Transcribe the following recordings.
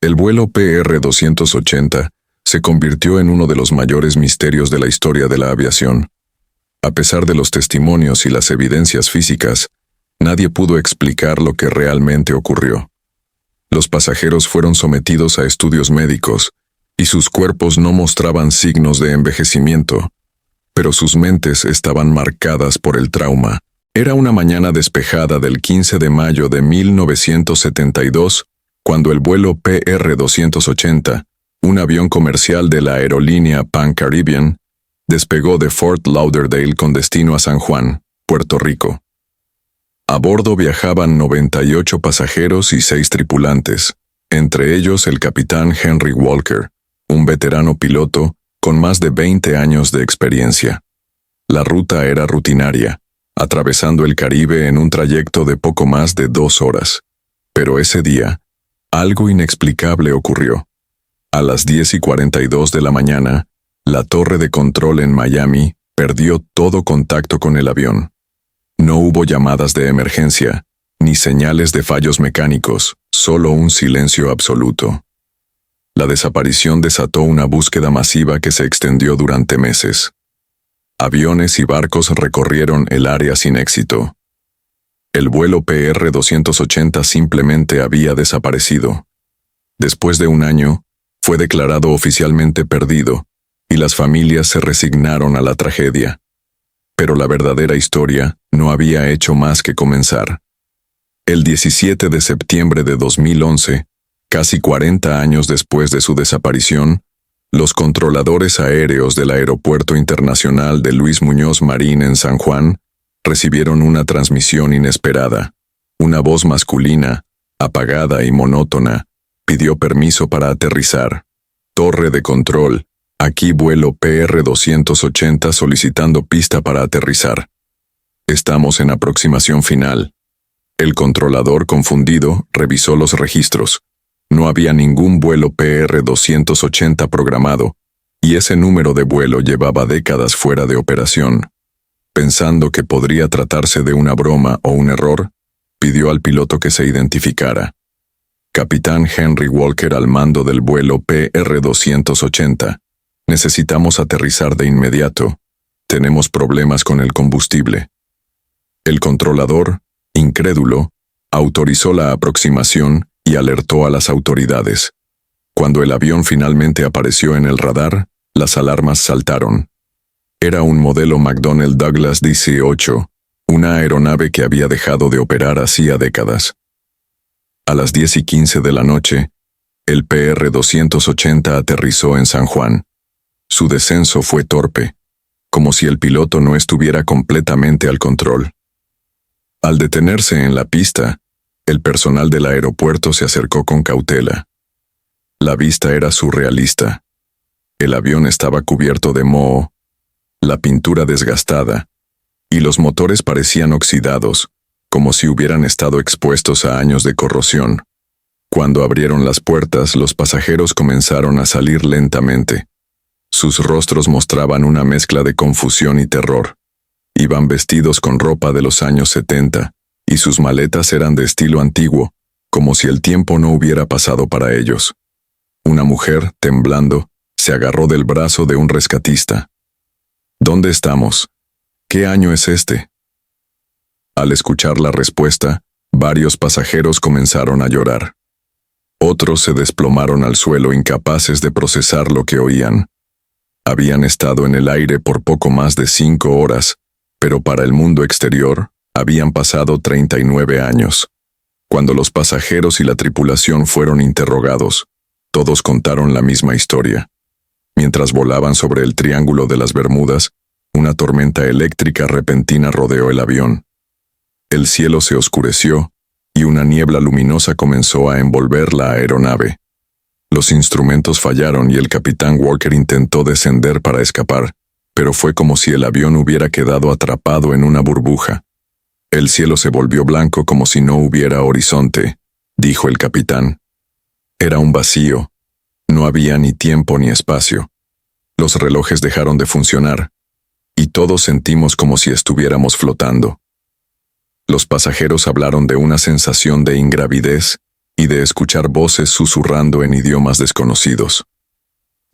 El vuelo PR-280 se convirtió en uno de los mayores misterios de la historia de la aviación. A pesar de los testimonios y las evidencias físicas, nadie pudo explicar lo que realmente ocurrió. Los pasajeros fueron sometidos a estudios médicos y sus cuerpos no mostraban signos de envejecimiento, pero sus mentes estaban marcadas por el trauma. Era una mañana despejada del 15 de mayo de 1972, cuando el vuelo PR-280, un avión comercial de la aerolínea Pan Caribbean, despegó de Fort Lauderdale con destino a San Juan, Puerto Rico. A bordo viajaban 98 pasajeros y 6 tripulantes, entre ellos el capitán Henry Walker, un veterano piloto con más de 20 años de experiencia. La ruta era rutinaria, atravesando el Caribe en un trayecto de poco más de 2 horas. Pero ese día, algo inexplicable ocurrió. A las 10:42 de la mañana, la torre de control en Miami perdió todo contacto con el avión. No hubo llamadas de emergencia, ni señales de fallos mecánicos, solo un silencio absoluto. La desaparición desató una búsqueda masiva que se extendió durante meses. Aviones y barcos recorrieron el área sin éxito. El vuelo PR-280 simplemente había desaparecido. Después de un año, fue declarado oficialmente perdido, y las familias se resignaron a la tragedia. Pero la verdadera historia no había hecho más que comenzar. El 17 de septiembre de 2011, casi 40 años después de su desaparición, los controladores aéreos del Aeropuerto Internacional de Luis Muñoz Marín en San Juan recibieron una transmisión inesperada. Una voz masculina, apagada y monótona, pidió permiso para aterrizar. Torre de control, aquí vuelo PR-280 solicitando pista para aterrizar. Estamos en aproximación final. El controlador, confundido, revisó los registros. No había ningún vuelo PR-280 programado, y ese número de vuelo llevaba décadas fuera de operación. Pensando que podría tratarse de una broma o un error, pidió al piloto que se identificara. Capitán Henry Walker al mando del vuelo PR-280. Necesitamos aterrizar de inmediato. Tenemos problemas con el combustible. El controlador, incrédulo, autorizó la aproximación y alertó a las autoridades. Cuando el avión finalmente apareció en el radar, las alarmas saltaron. Era un modelo McDonnell Douglas DC-8, una aeronave que había dejado de operar hacía décadas. A las 10:15 de la noche, el PR-280 aterrizó en San Juan. Su descenso fue torpe, como si el piloto no estuviera completamente al control. Al detenerse en la pista, el personal del aeropuerto se acercó con cautela. La vista era surrealista. El avión estaba cubierto de moho, la pintura desgastada, y los motores parecían oxidados, como si hubieran estado expuestos a años de corrosión. Cuando abrieron las puertas, los pasajeros comenzaron a salir lentamente. Sus rostros mostraban una mezcla de confusión y terror. Iban vestidos con ropa de los años 70, y sus maletas eran de estilo antiguo, como si el tiempo no hubiera pasado para ellos. Una mujer, temblando, se agarró del brazo de un rescatista. ¿Dónde estamos? ¿Qué año es este? Al escuchar la respuesta, varios pasajeros comenzaron a llorar. Otros se desplomaron al suelo incapaces de procesar lo que oían. Habían estado en el aire por poco más de 5 horas, pero para el mundo exterior, habían pasado 39 años. Cuando los pasajeros y la tripulación fueron interrogados, todos contaron la misma historia. Mientras volaban sobre el Triángulo de las Bermudas, una tormenta eléctrica repentina rodeó el avión. El cielo se oscureció, y una niebla luminosa comenzó a envolver la aeronave. Los instrumentos fallaron y el capitán Walker intentó descender para escapar, pero fue como si el avión hubiera quedado atrapado en una burbuja. El cielo se volvió blanco como si no hubiera horizonte, dijo el capitán. Era un vacío. No había ni tiempo ni espacio. Los relojes dejaron de funcionar, y todos sentimos como si estuviéramos flotando. Los pasajeros hablaron de una sensación de ingravidez y de escuchar voces susurrando en idiomas desconocidos.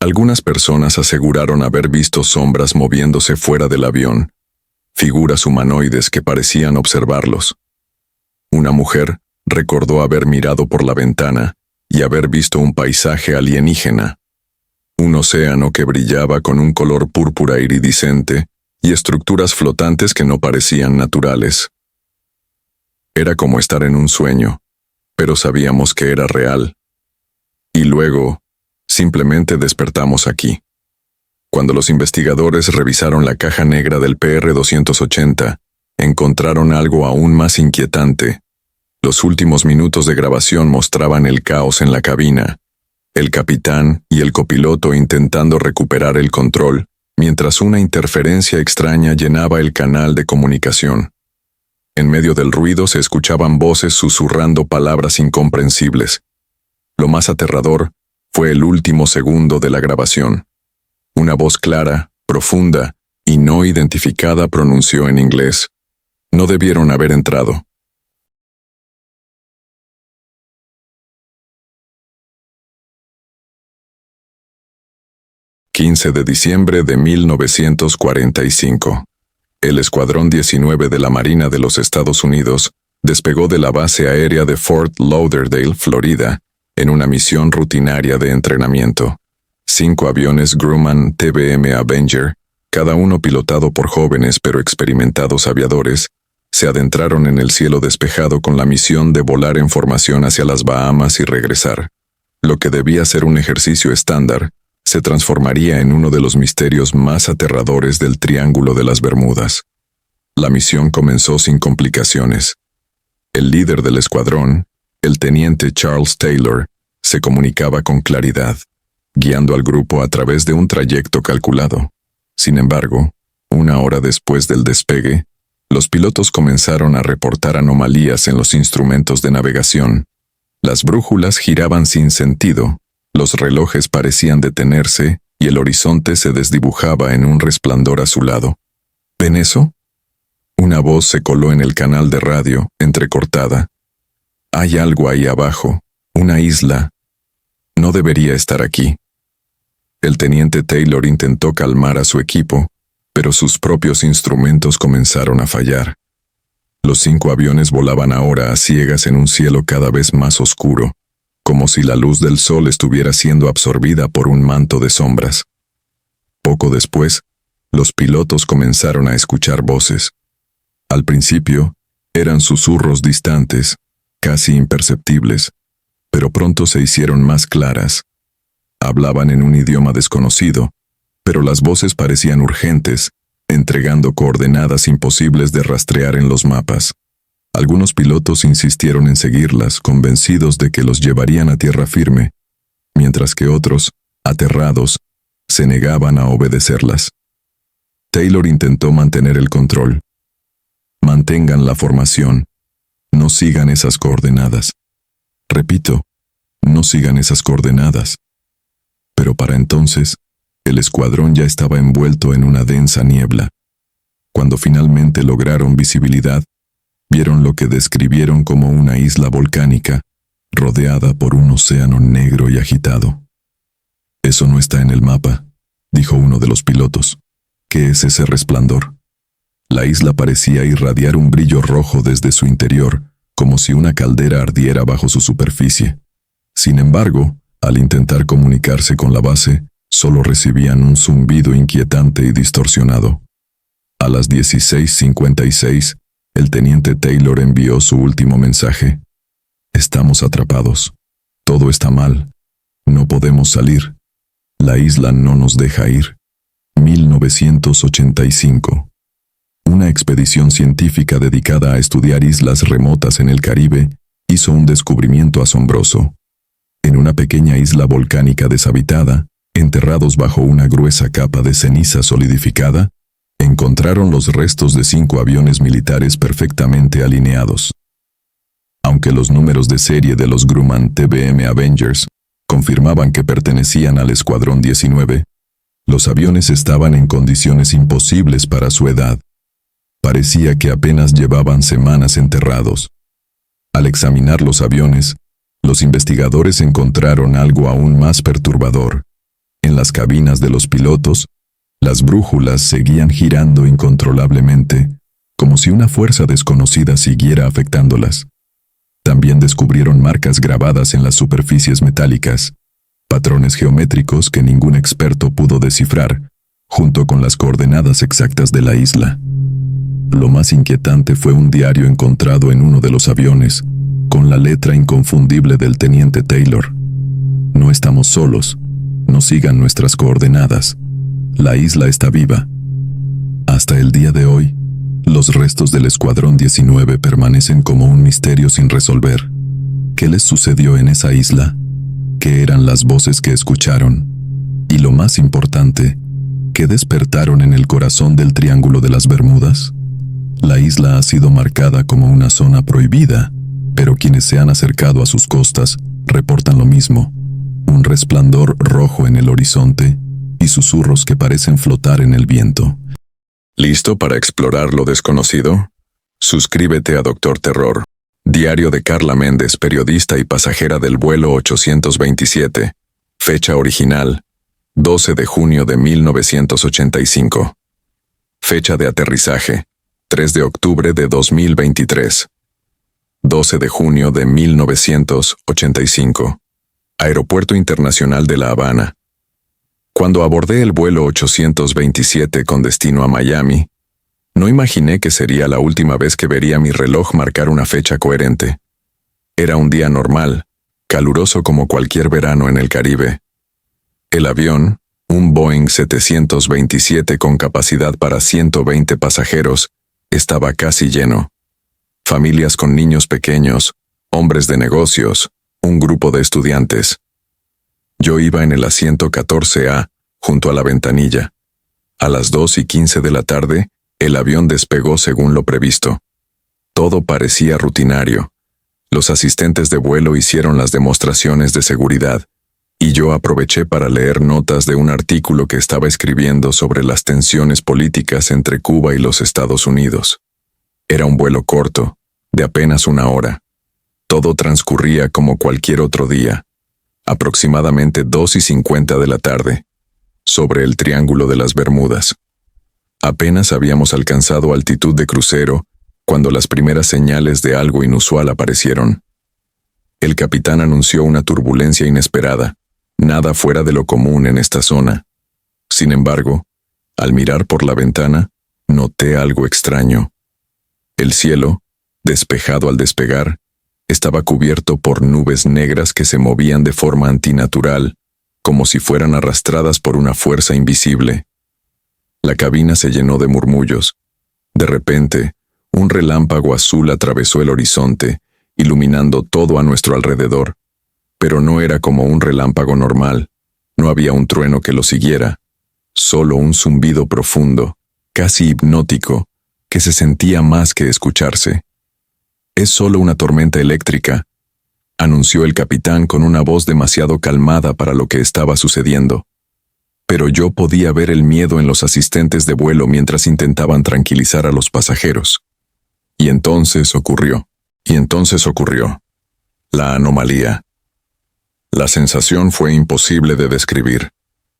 Algunas personas aseguraron haber visto sombras moviéndose fuera del avión, figuras humanoides que parecían observarlos. Una mujer recordó haber mirado por la ventana y haber visto un paisaje alienígena, un océano que brillaba con un color púrpura iridiscente y estructuras flotantes que no parecían naturales. Era como estar en un sueño, pero sabíamos que era real. Y luego, simplemente despertamos aquí. Cuando los investigadores revisaron la caja negra del PR-280, encontraron algo aún más inquietante. Los últimos minutos de grabación mostraban el caos en la cabina, el capitán y el copiloto intentando recuperar el control, mientras una interferencia extraña llenaba el canal de comunicación. En medio del ruido se escuchaban voces susurrando palabras incomprensibles. Lo más aterrador fue el último segundo de la grabación. Una voz clara, profunda y no identificada pronunció en inglés: "No debieron haber entrado". «15 de diciembre de 1945. El Escuadrón 19 de la Marina de los Estados Unidos despegó de la base aérea de Fort Lauderdale, Florida, en una misión rutinaria de entrenamiento. 5 aviones Grumman TBM Avenger, cada uno pilotado por jóvenes pero experimentados aviadores, se adentraron en el cielo despejado con la misión de volar en formación hacia las Bahamas y regresar. Lo que debía ser un ejercicio estándar se transformaría en uno de los misterios más aterradores del Triángulo de las Bermudas. La misión comenzó sin complicaciones. El líder del escuadrón, el teniente Charles Taylor, se comunicaba con claridad, guiando al grupo a través de un trayecto calculado. Sin embargo, 1 hora después del despegue, los pilotos comenzaron a reportar anomalías en los instrumentos de navegación. Las brújulas giraban sin sentido, los relojes parecían detenerse y el horizonte se desdibujaba en un resplandor azulado. ¿Ven eso? Una voz se coló en el canal de radio, entrecortada. Hay algo ahí abajo, una isla. No debería estar aquí. El teniente Taylor intentó calmar a su equipo, pero sus propios instrumentos comenzaron a fallar. Los 5 aviones volaban ahora a ciegas en un cielo cada vez más oscuro, como si la luz del sol estuviera siendo absorbida por un manto de sombras. Poco después, los pilotos comenzaron a escuchar voces. Al principio, eran susurros distantes, casi imperceptibles, pero pronto se hicieron más claras. Hablaban en un idioma desconocido, pero las voces parecían urgentes, entregando coordenadas imposibles de rastrear en los mapas. Algunos pilotos insistieron en seguirlas, convencidos de que los llevarían a tierra firme, mientras que otros, aterrados, se negaban a obedecerlas. Taylor intentó mantener el control. Mantengan la formación. No sigan esas coordenadas. Repito, no sigan esas coordenadas. Pero para entonces, el escuadrón ya estaba envuelto en una densa niebla. Cuando finalmente lograron visibilidad, vieron lo que describieron como una isla volcánica, rodeada por un océano negro y agitado. «Eso no está en el mapa», dijo uno de los pilotos. «¿Qué es ese resplandor?» La isla parecía irradiar un brillo rojo desde su interior, como si una caldera ardiera bajo su superficie. Sin embargo, al intentar comunicarse con la base, solo recibían un zumbido inquietante y distorsionado. A las 16:56, el teniente Taylor envió su último mensaje. «Estamos atrapados. Todo está mal. No podemos salir. La isla no nos deja ir». 1985. Una expedición científica dedicada a estudiar islas remotas en el Caribe hizo un descubrimiento asombroso. En una pequeña isla volcánica deshabitada, enterrados bajo una gruesa capa de ceniza solidificada, encontraron los restos de 5 aviones militares perfectamente alineados. Aunque los números de serie de los Grumman TBM Avengers confirmaban que pertenecían al Escuadrón 19, los aviones estaban en condiciones imposibles para su edad. Parecía que apenas llevaban semanas enterrados. Al examinar los aviones, Los investigadores encontraron algo aún más perturbador. En las cabinas de los pilotos, las brújulas seguían girando incontrolablemente, como si una fuerza desconocida siguiera afectándolas. También descubrieron marcas grabadas en las superficies metálicas, patrones geométricos que ningún experto pudo descifrar, junto con las coordenadas exactas de la isla. Lo más inquietante fue un diario encontrado en uno de los aviones, con la letra inconfundible del teniente Taylor. No estamos solos, no sigan nuestras coordenadas. La isla está viva. Hasta el día de hoy, los restos del Escuadrón 19 permanecen como un misterio sin resolver. ¿Qué les sucedió en esa isla? ¿Qué eran las voces que escucharon? Y lo más importante, ¿qué despertaron en el corazón del Triángulo de las Bermudas? La isla ha sido marcada como una zona prohibida, pero quienes se han acercado a sus costas reportan lo mismo: un resplandor rojo en el horizonte y susurros que parecen flotar en el viento. ¿Listo para explorar lo desconocido? Suscríbete a Doctor Terror, diario de Carla Méndez, periodista y pasajera del vuelo 827, fecha original, 12 de junio de 1985. Fecha de aterrizaje, 3 de octubre de 2023. 12 de junio de 1985. Aeropuerto Internacional de La Habana. Cuando abordé el vuelo 827 con destino a Miami, no imaginé que sería la última vez que vería mi reloj marcar una fecha coherente. Era un día normal, caluroso como cualquier verano en el Caribe. El avión, un Boeing 727 con capacidad para 120 pasajeros, estaba casi lleno. Familias con niños pequeños, hombres de negocios, un grupo de estudiantes. Yo iba en el asiento 14A, junto a la ventanilla. A las 2:15 de la tarde, el avión despegó según lo previsto. Todo parecía rutinario. Los asistentes de vuelo hicieron las demostraciones de seguridad, y yo aproveché para leer notas de un artículo que estaba escribiendo sobre las tensiones políticas entre Cuba y los Estados Unidos. Era un vuelo corto, de apenas una hora. Todo transcurría como cualquier otro día. Aproximadamente 2:50 de la tarde, sobre el Triángulo de las Bermudas. Apenas habíamos alcanzado altitud de crucero cuando las primeras señales de algo inusual aparecieron. El capitán anunció una turbulencia inesperada, nada fuera de lo común en esta zona. Sin embargo, al mirar por la ventana, noté algo extraño. El cielo, despejado al despegar, estaba cubierto por nubes negras que se movían de forma antinatural, como si fueran arrastradas por una fuerza invisible. La cabina se llenó de murmullos. De repente, un relámpago azul atravesó el horizonte, iluminando todo a nuestro alrededor. Pero no era como un relámpago normal. No había un trueno que lo siguiera. Solo un zumbido profundo, casi hipnótico, que se sentía más que escucharse. «Es solo una tormenta eléctrica», anunció el capitán con una voz demasiado calmada para lo que estaba sucediendo. Pero yo podía ver el miedo en los asistentes de vuelo mientras intentaban tranquilizar a los pasajeros. Y entonces ocurrió. La anomalía. La sensación fue imposible de describir.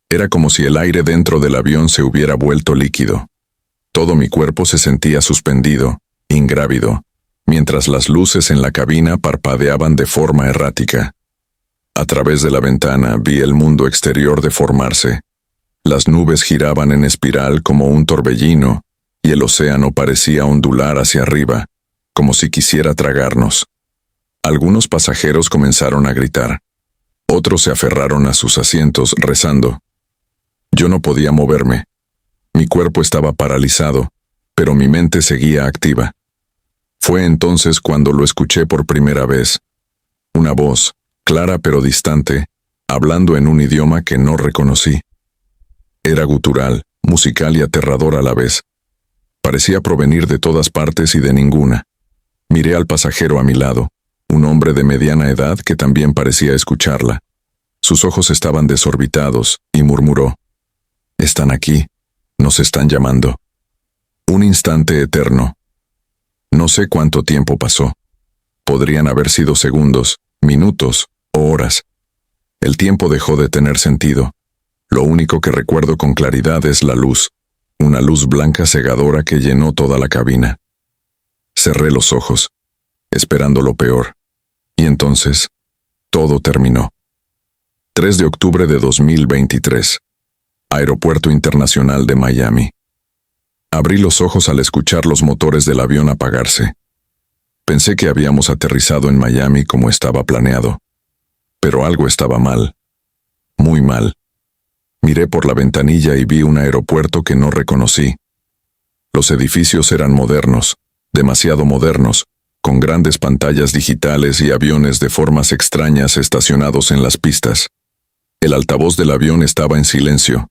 Era como si el aire dentro del avión se hubiera vuelto líquido. Todo mi cuerpo se sentía suspendido, ingrávido, mientras las luces en la cabina parpadeaban de forma errática. A través de la ventana vi el mundo exterior deformarse. Las nubes giraban en espiral como un torbellino, y el océano parecía ondular hacia arriba, como si quisiera tragarnos. Algunos pasajeros comenzaron a gritar. Otros se aferraron a sus asientos rezando. Yo no podía moverme. Mi cuerpo estaba paralizado, pero mi mente seguía activa. Fue entonces cuando lo escuché por primera vez. Una voz, clara pero distante, hablando en un idioma que no reconocí. Era gutural, musical y aterrador a la vez. Parecía provenir de todas partes y de ninguna. Miré al pasajero a mi lado, un hombre de mediana edad que también parecía escucharla. Sus ojos estaban desorbitados, y murmuró: «Están aquí, nos están llamando». Un instante eterno. No sé cuánto tiempo pasó. Podrían haber sido segundos, minutos o horas. El tiempo dejó de tener sentido. Lo único que recuerdo con claridad es la luz, una luz blanca cegadora que llenó toda la cabina. Cerré los ojos, esperando lo peor. Y entonces, todo terminó. 3 de octubre de 2023. Aeropuerto Internacional de Miami. Abrí los ojos al escuchar los motores del avión apagarse. Pensé que habíamos aterrizado en Miami como estaba planeado. Pero algo estaba mal. Muy mal. Miré por la ventanilla y vi un aeropuerto que no reconocí. Los edificios eran modernos, demasiado modernos, con grandes pantallas digitales y aviones de formas extrañas estacionados en las pistas. El altavoz del avión estaba en silencio.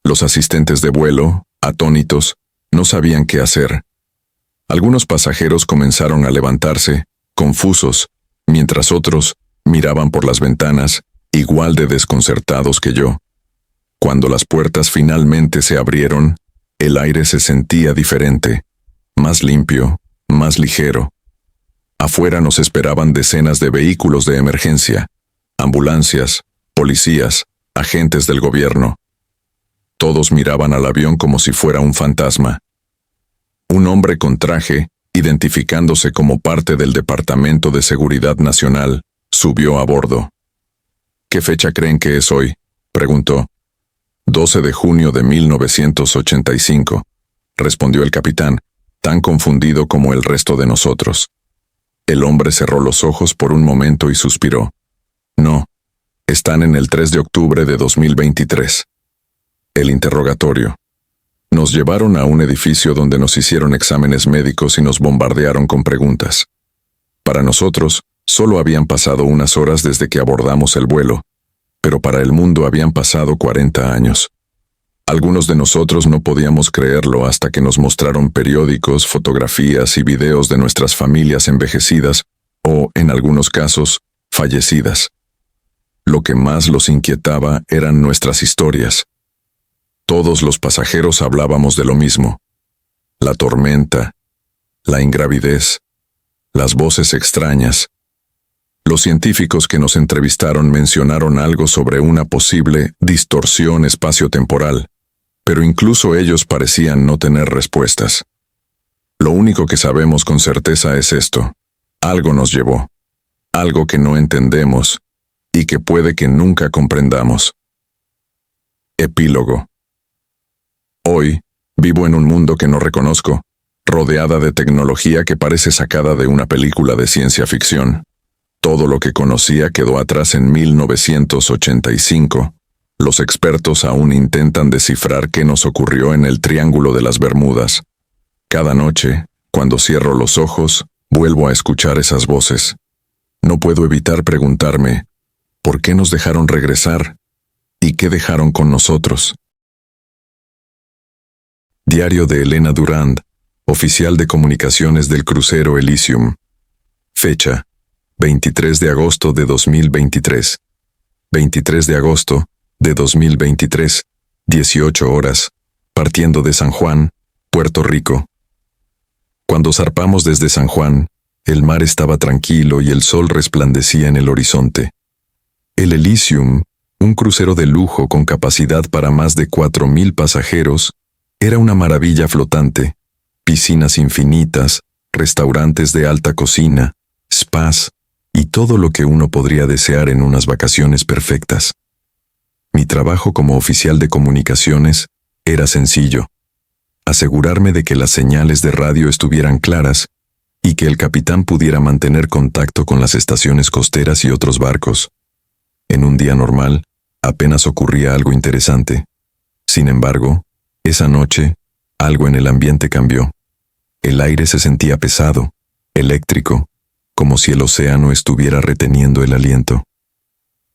Los asistentes de vuelo, atónitos, no sabían qué hacer. Algunos pasajeros comenzaron a levantarse, confusos, mientras otros miraban por las ventanas, igual de desconcertados que yo. Cuando las puertas finalmente se abrieron, el aire se sentía diferente, más limpio, más ligero. Afuera nos esperaban decenas de vehículos de emergencia, ambulancias, policías, agentes del gobierno. Todos miraban al avión como si fuera un fantasma. Un hombre con traje, identificándose como parte del Departamento de Seguridad Nacional, subió a bordo. ¿Qué fecha creen que es hoy?, preguntó. 12 de junio de 1985, respondió el capitán, tan confundido como el resto de nosotros. El hombre cerró los ojos por un momento y suspiró. No, están en el 3 de octubre de 2023. El interrogatorio. Nos llevaron a un edificio donde nos hicieron exámenes médicos y nos bombardearon con preguntas. Para nosotros, solo habían pasado unas horas desde que abordamos el vuelo, pero para el mundo habían pasado 40 años. Algunos de nosotros no podíamos creerlo hasta que nos mostraron periódicos, fotografías y videos de nuestras familias envejecidas o, en algunos casos, fallecidas. Lo que más los inquietaba eran nuestras historias. Todos los pasajeros hablábamos de lo mismo. La tormenta, la ingravidez, las voces extrañas. Los científicos que nos entrevistaron mencionaron algo sobre una posible distorsión espaciotemporal, pero incluso ellos parecían no tener respuestas. Lo único que sabemos con certeza es esto: algo nos llevó, algo que no entendemos y que puede que nunca comprendamos. Epílogo. Hoy, vivo en un mundo que no reconozco, rodeada de tecnología que parece sacada de una película de ciencia ficción. Todo lo que conocía quedó atrás en 1985. Los expertos aún intentan descifrar qué nos ocurrió en el Triángulo de las Bermudas. Cada noche, cuando cierro los ojos, vuelvo a escuchar esas voces. No puedo evitar preguntarme, ¿por qué nos dejaron regresar? ¿Y qué dejaron con nosotros? Diario de Elena Durand, oficial de comunicaciones del crucero Elysium. Fecha: 23 de agosto de 2023. 23 de agosto de 2023, 18 horas, partiendo de San Juan, Puerto Rico. Cuando zarpamos desde San Juan, el mar estaba tranquilo y el sol resplandecía en el horizonte. El Elysium, un crucero de lujo con capacidad para más de 4,000 pasajeros, era una maravilla flotante. Piscinas infinitas, restaurantes de alta cocina, spas y todo lo que uno podría desear en unas vacaciones perfectas. Mi trabajo como oficial de comunicaciones era sencillo: asegurarme de que las señales de radio estuvieran claras y que el capitán pudiera mantener contacto con las estaciones costeras y otros barcos. En un día normal, apenas ocurría algo interesante. Sin embargo, esa noche, algo en el ambiente cambió. El aire se sentía pesado, eléctrico, como si el océano estuviera reteniendo el aliento.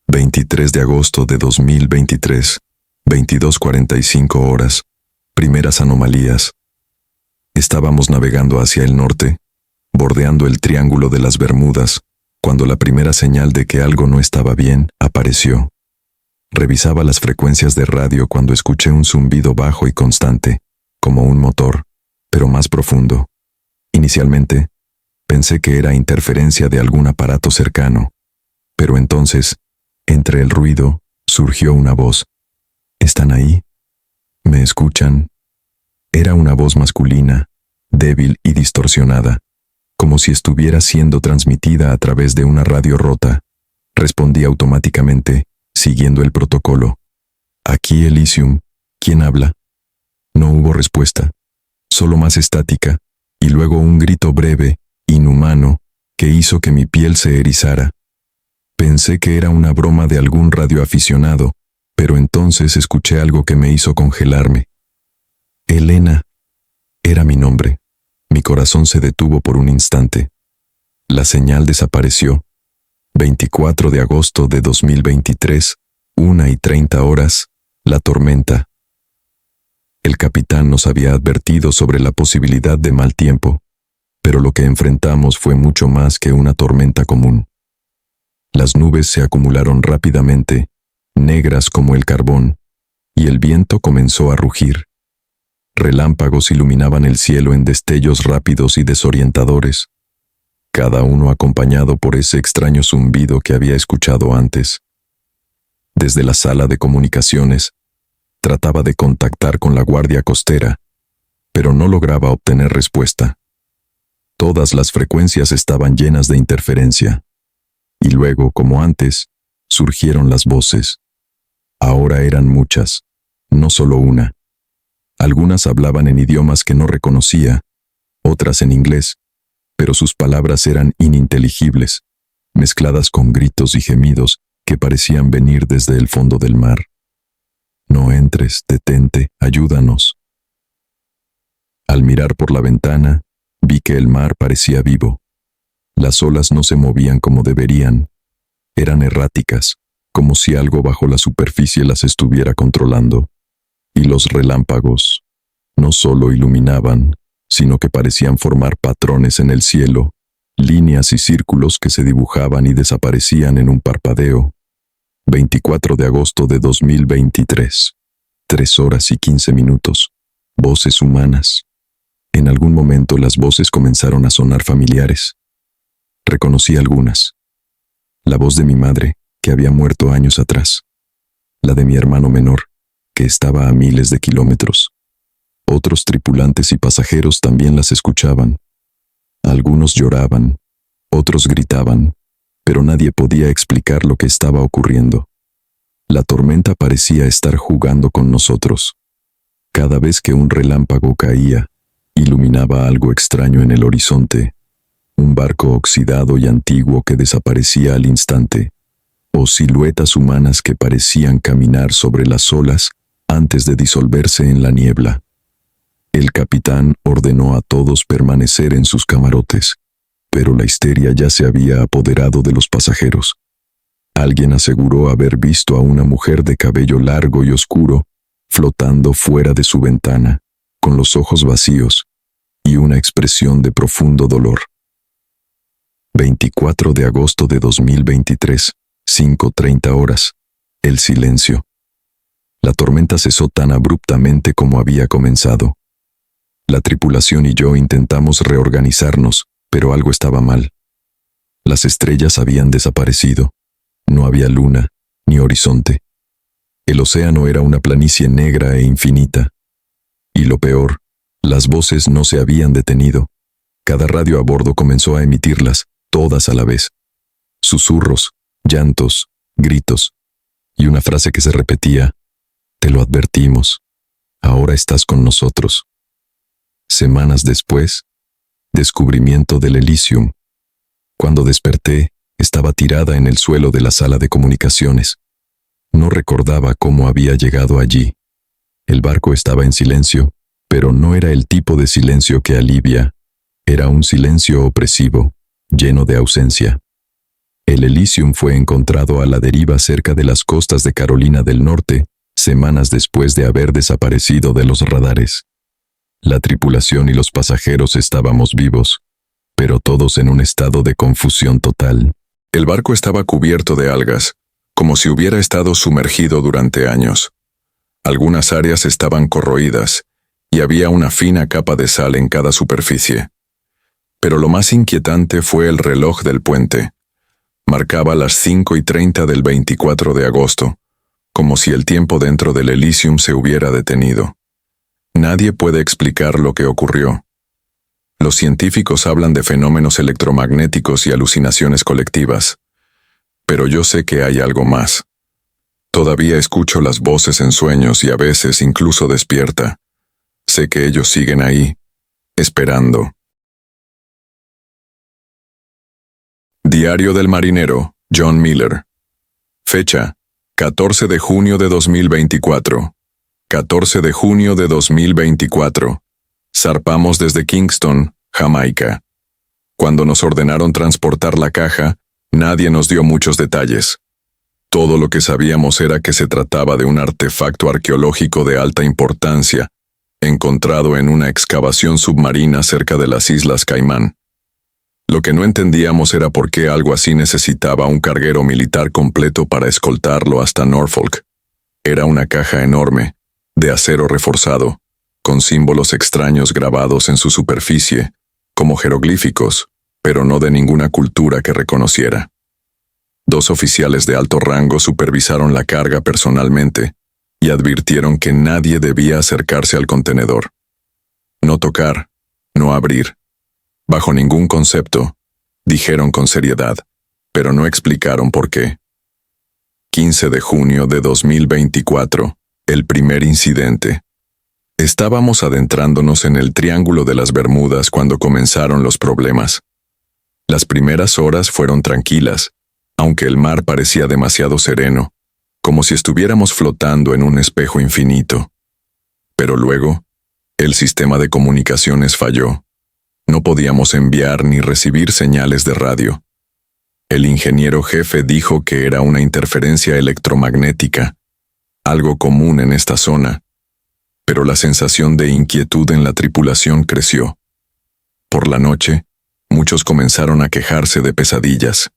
23 de agosto de 2023, 22:45 horas, primeras anomalías. Estábamos navegando hacia el norte, bordeando el Triángulo de las Bermudas, cuando la primera señal de que algo no estaba bien apareció. Revisaba las frecuencias de radio cuando escuché un zumbido bajo y constante, como un motor, pero más profundo. Inicialmente, pensé que era interferencia de algún aparato cercano, Pero entonces, entre el ruido, surgió una voz. ¿Están ahí? ¿Me escuchan? Era una voz masculina, débil y distorsionada, como si estuviera siendo transmitida a través de una radio rota. Respondí automáticamente, siguiendo el protocolo. Aquí Elysium. ¿Quién habla? No hubo respuesta, solo más estática, y luego un grito breve, inhumano, que hizo que mi piel se erizara. Pensé que era una broma de algún radioaficionado, pero entonces escuché algo que me hizo congelarme. Elena. Era mi nombre. Mi corazón se detuvo por un instante. La señal desapareció. 24 de agosto de 2023, 1:30 la tormenta. El capitán nos había advertido sobre la posibilidad de mal tiempo, pero lo que enfrentamos fue mucho más que una tormenta común. Las nubes se acumularon rápidamente, negras como el carbón, y el viento comenzó a rugir. Relámpagos iluminaban el cielo en destellos rápidos y desorientadores, cada uno acompañado por ese extraño zumbido que había escuchado antes. Desde la sala de comunicaciones, trataba de contactar con la guardia costera, pero no lograba obtener respuesta. Todas las frecuencias estaban llenas de interferencia. Y luego, como antes, surgieron las voces. Ahora eran muchas, no solo una. Algunas hablaban en idiomas que no reconocía, otras en inglés, pero sus palabras eran ininteligibles, mezcladas con gritos y gemidos que parecían venir desde el fondo del mar. No entres, detente, ayúdanos. Al mirar por la ventana, vi que el mar parecía vivo. Las olas no se movían como deberían. Eran erráticas, como si algo bajo la superficie las estuviera controlando. Y los relámpagos no solo iluminaban, sino que parecían formar patrones en el cielo, líneas y círculos que se dibujaban y desaparecían en un parpadeo. 24 de agosto de 2023, 3:15. Voces humanas. En algún momento las voces comenzaron a sonar familiares. Reconocí algunas. La voz de mi madre, que había muerto años atrás. La de mi hermano menor, que estaba a miles de kilómetros. Otros tripulantes y pasajeros también las escuchaban. Algunos lloraban, otros gritaban, pero nadie podía explicar lo que estaba ocurriendo. La tormenta parecía estar jugando con nosotros. Cada vez que un relámpago caía, iluminaba algo extraño en el horizonte, un barco oxidado y antiguo que desaparecía al instante, o siluetas humanas que parecían caminar sobre las olas antes de disolverse en la niebla. El capitán ordenó a todos permanecer en sus camarotes, pero la histeria ya se había apoderado de los pasajeros. Alguien aseguró haber visto a una mujer de cabello largo y oscuro flotando fuera de su ventana, con los ojos vacíos y una expresión de profundo dolor. 24 de agosto de 2023, 5:30. El silencio. La tormenta cesó tan abruptamente como había comenzado. La tripulación y yo intentamos reorganizarnos, pero algo estaba mal. Las estrellas habían desaparecido. No había luna, ni horizonte. El océano era una planicie negra e infinita. Y lo peor, las voces no se habían detenido. Cada radio a bordo comenzó a emitirlas, todas a la vez. Susurros, llantos, gritos, y una frase que se repetía: «Te lo advertimos, ahora estás con nosotros». Semanas después, descubrimiento del Elysium. Cuando desperté, estaba tirada en el suelo de la sala de comunicaciones. No recordaba cómo había llegado allí. El barco estaba en silencio, pero no era el tipo de silencio que alivia. Era un silencio opresivo, lleno de ausencia. El Elysium fue encontrado a la deriva cerca de las costas de Carolina del Norte, semanas después de haber desaparecido de los radares. La tripulación y los pasajeros estábamos vivos, pero todos en un estado de confusión total. El barco estaba cubierto de algas, como si hubiera estado sumergido durante años. Algunas áreas estaban corroídas, y había una fina capa de sal en cada superficie. Pero lo más inquietante fue el reloj del puente. Marcaba las 5:30 del 24 de agosto, como si el tiempo dentro del Elysium se hubiera detenido. Nadie puede explicar lo que ocurrió. Los científicos hablan de fenómenos electromagnéticos y alucinaciones colectivas, pero yo sé que hay algo más. Todavía escucho las voces en sueños y a veces incluso despierta. Sé que ellos siguen ahí, esperando. Diario del marinero, John Miller. Fecha: 14 de junio de 2024. 14 de junio de 2024. Zarpamos desde Kingston, Jamaica. Cuando nos ordenaron transportar la caja, nadie nos dio muchos detalles. Todo lo que sabíamos era que se trataba de un artefacto arqueológico de alta importancia, encontrado en una excavación submarina cerca de las Islas Caimán. Lo que no entendíamos era por qué algo así necesitaba un carguero militar completo para escoltarlo hasta Norfolk. Era una caja enorme, de acero reforzado, con símbolos extraños grabados en su superficie, como jeroglíficos, pero no de ninguna cultura que reconociera. 2 oficiales de alto rango supervisaron la carga personalmente y advirtieron que nadie debía acercarse al contenedor. No tocar, no abrir. Bajo ningún concepto, dijeron con seriedad, pero no explicaron por qué. 15 de junio de 2024, el primer incidente. Estábamos adentrándonos en el Triángulo de las Bermudas cuando comenzaron los problemas. Las primeras horas fueron tranquilas, aunque el mar parecía demasiado sereno, como si estuviéramos flotando en un espejo infinito. Pero luego, el sistema de comunicaciones falló. No podíamos enviar ni recibir señales de radio. El ingeniero jefe dijo que era una interferencia electromagnética, algo común en esta zona, pero la sensación de inquietud en la tripulación creció. Por la noche, muchos comenzaron a quejarse de pesadillas.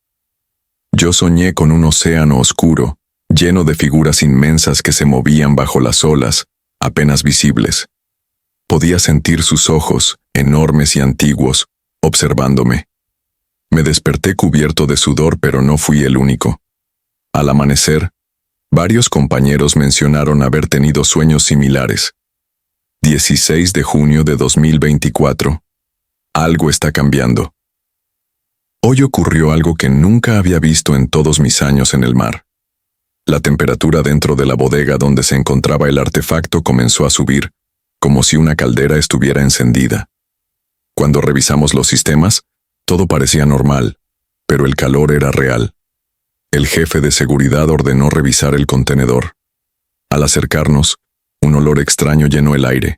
Yo soñé con un océano oscuro, lleno de figuras inmensas que se movían bajo las olas, apenas visibles. Podía sentir sus ojos, enormes y antiguos, observándome. Me desperté cubierto de sudor, pero no fui el único. Al amanecer, varios compañeros mencionaron haber tenido sueños similares. 16 de junio de 2024. Algo está cambiando. Hoy ocurrió algo que nunca había visto en todos mis años en el mar. La temperatura dentro de la bodega donde se encontraba el artefacto comenzó a subir, como si una caldera estuviera encendida. Cuando revisamos los sistemas, todo parecía normal, pero el calor era real. El jefe de seguridad ordenó revisar el contenedor. Al acercarnos, un olor extraño llenó el aire,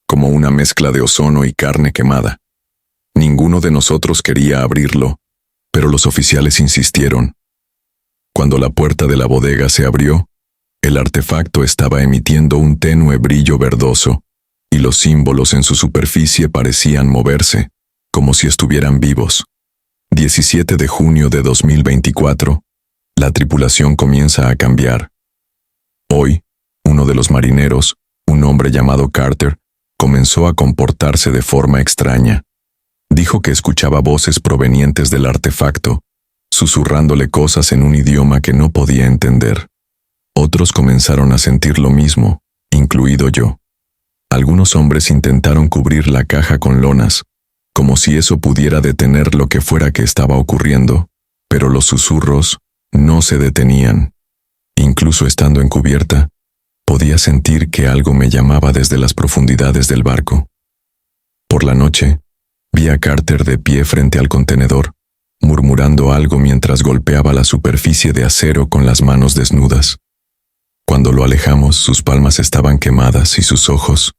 como una mezcla de ozono y carne quemada. Ninguno de nosotros quería abrirlo, pero los oficiales insistieron. Cuando la puerta de la bodega se abrió, el artefacto estaba emitiendo un tenue brillo verdoso, y los símbolos en su superficie parecían moverse, como si estuvieran vivos. 17 de junio de 2024, la tripulación comienza a cambiar. Hoy, uno de los marineros, un hombre llamado Carter, comenzó a comportarse de forma extraña. Dijo que escuchaba voces provenientes del artefacto, susurrándole cosas en un idioma que no podía entender. Otros comenzaron a sentir lo mismo, incluido yo. Algunos hombres intentaron cubrir la caja con lonas, como si eso pudiera detener lo que fuera que estaba ocurriendo, pero los susurros no se detenían. Incluso estando encubierta, podía sentir que algo me llamaba desde las profundidades del barco. Por la noche, vi a Carter de pie frente al contenedor, murmurando algo mientras golpeaba la superficie de acero con las manos desnudas. Cuando lo alejamos, sus palmas estaban quemadas y sus ojos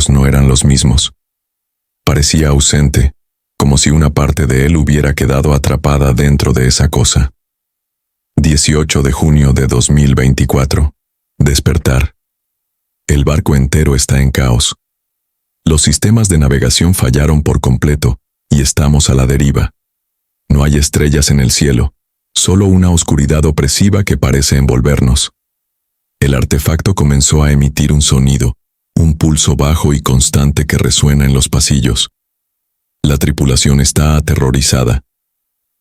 no eran los mismos. Parecía ausente, como si una parte de él hubiera quedado atrapada dentro de esa cosa. 18 de junio de 2024. Despertar. El barco entero está en caos. Los sistemas de navegación fallaron por completo y estamos a la deriva. No hay estrellas en el cielo, solo una oscuridad opresiva que parece envolvernos. El artefacto comenzó a emitir un sonido, un pulso bajo y constante que resuena en los pasillos. La tripulación está aterrorizada.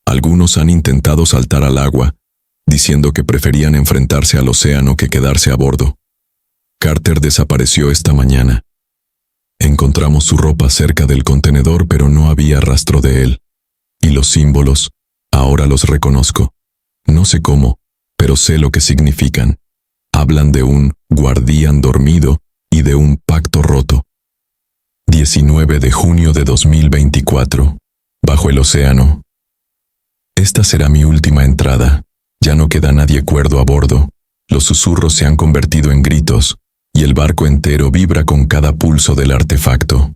Algunos han intentado saltar al agua, diciendo que preferían enfrentarse al océano que quedarse a bordo. Carter desapareció esta mañana. Encontramos su ropa cerca del contenedor, pero no había rastro de él. Y los símbolos, ahora los reconozco. No sé cómo, pero sé lo que significan. Hablan de un guardián dormido y de un pacto roto. 19 de junio de 2024. Bajo el océano. Esta será mi última entrada. Ya no queda nadie cuerdo a bordo. Los susurros se han convertido en gritos, y el barco entero vibra con cada pulso del artefacto.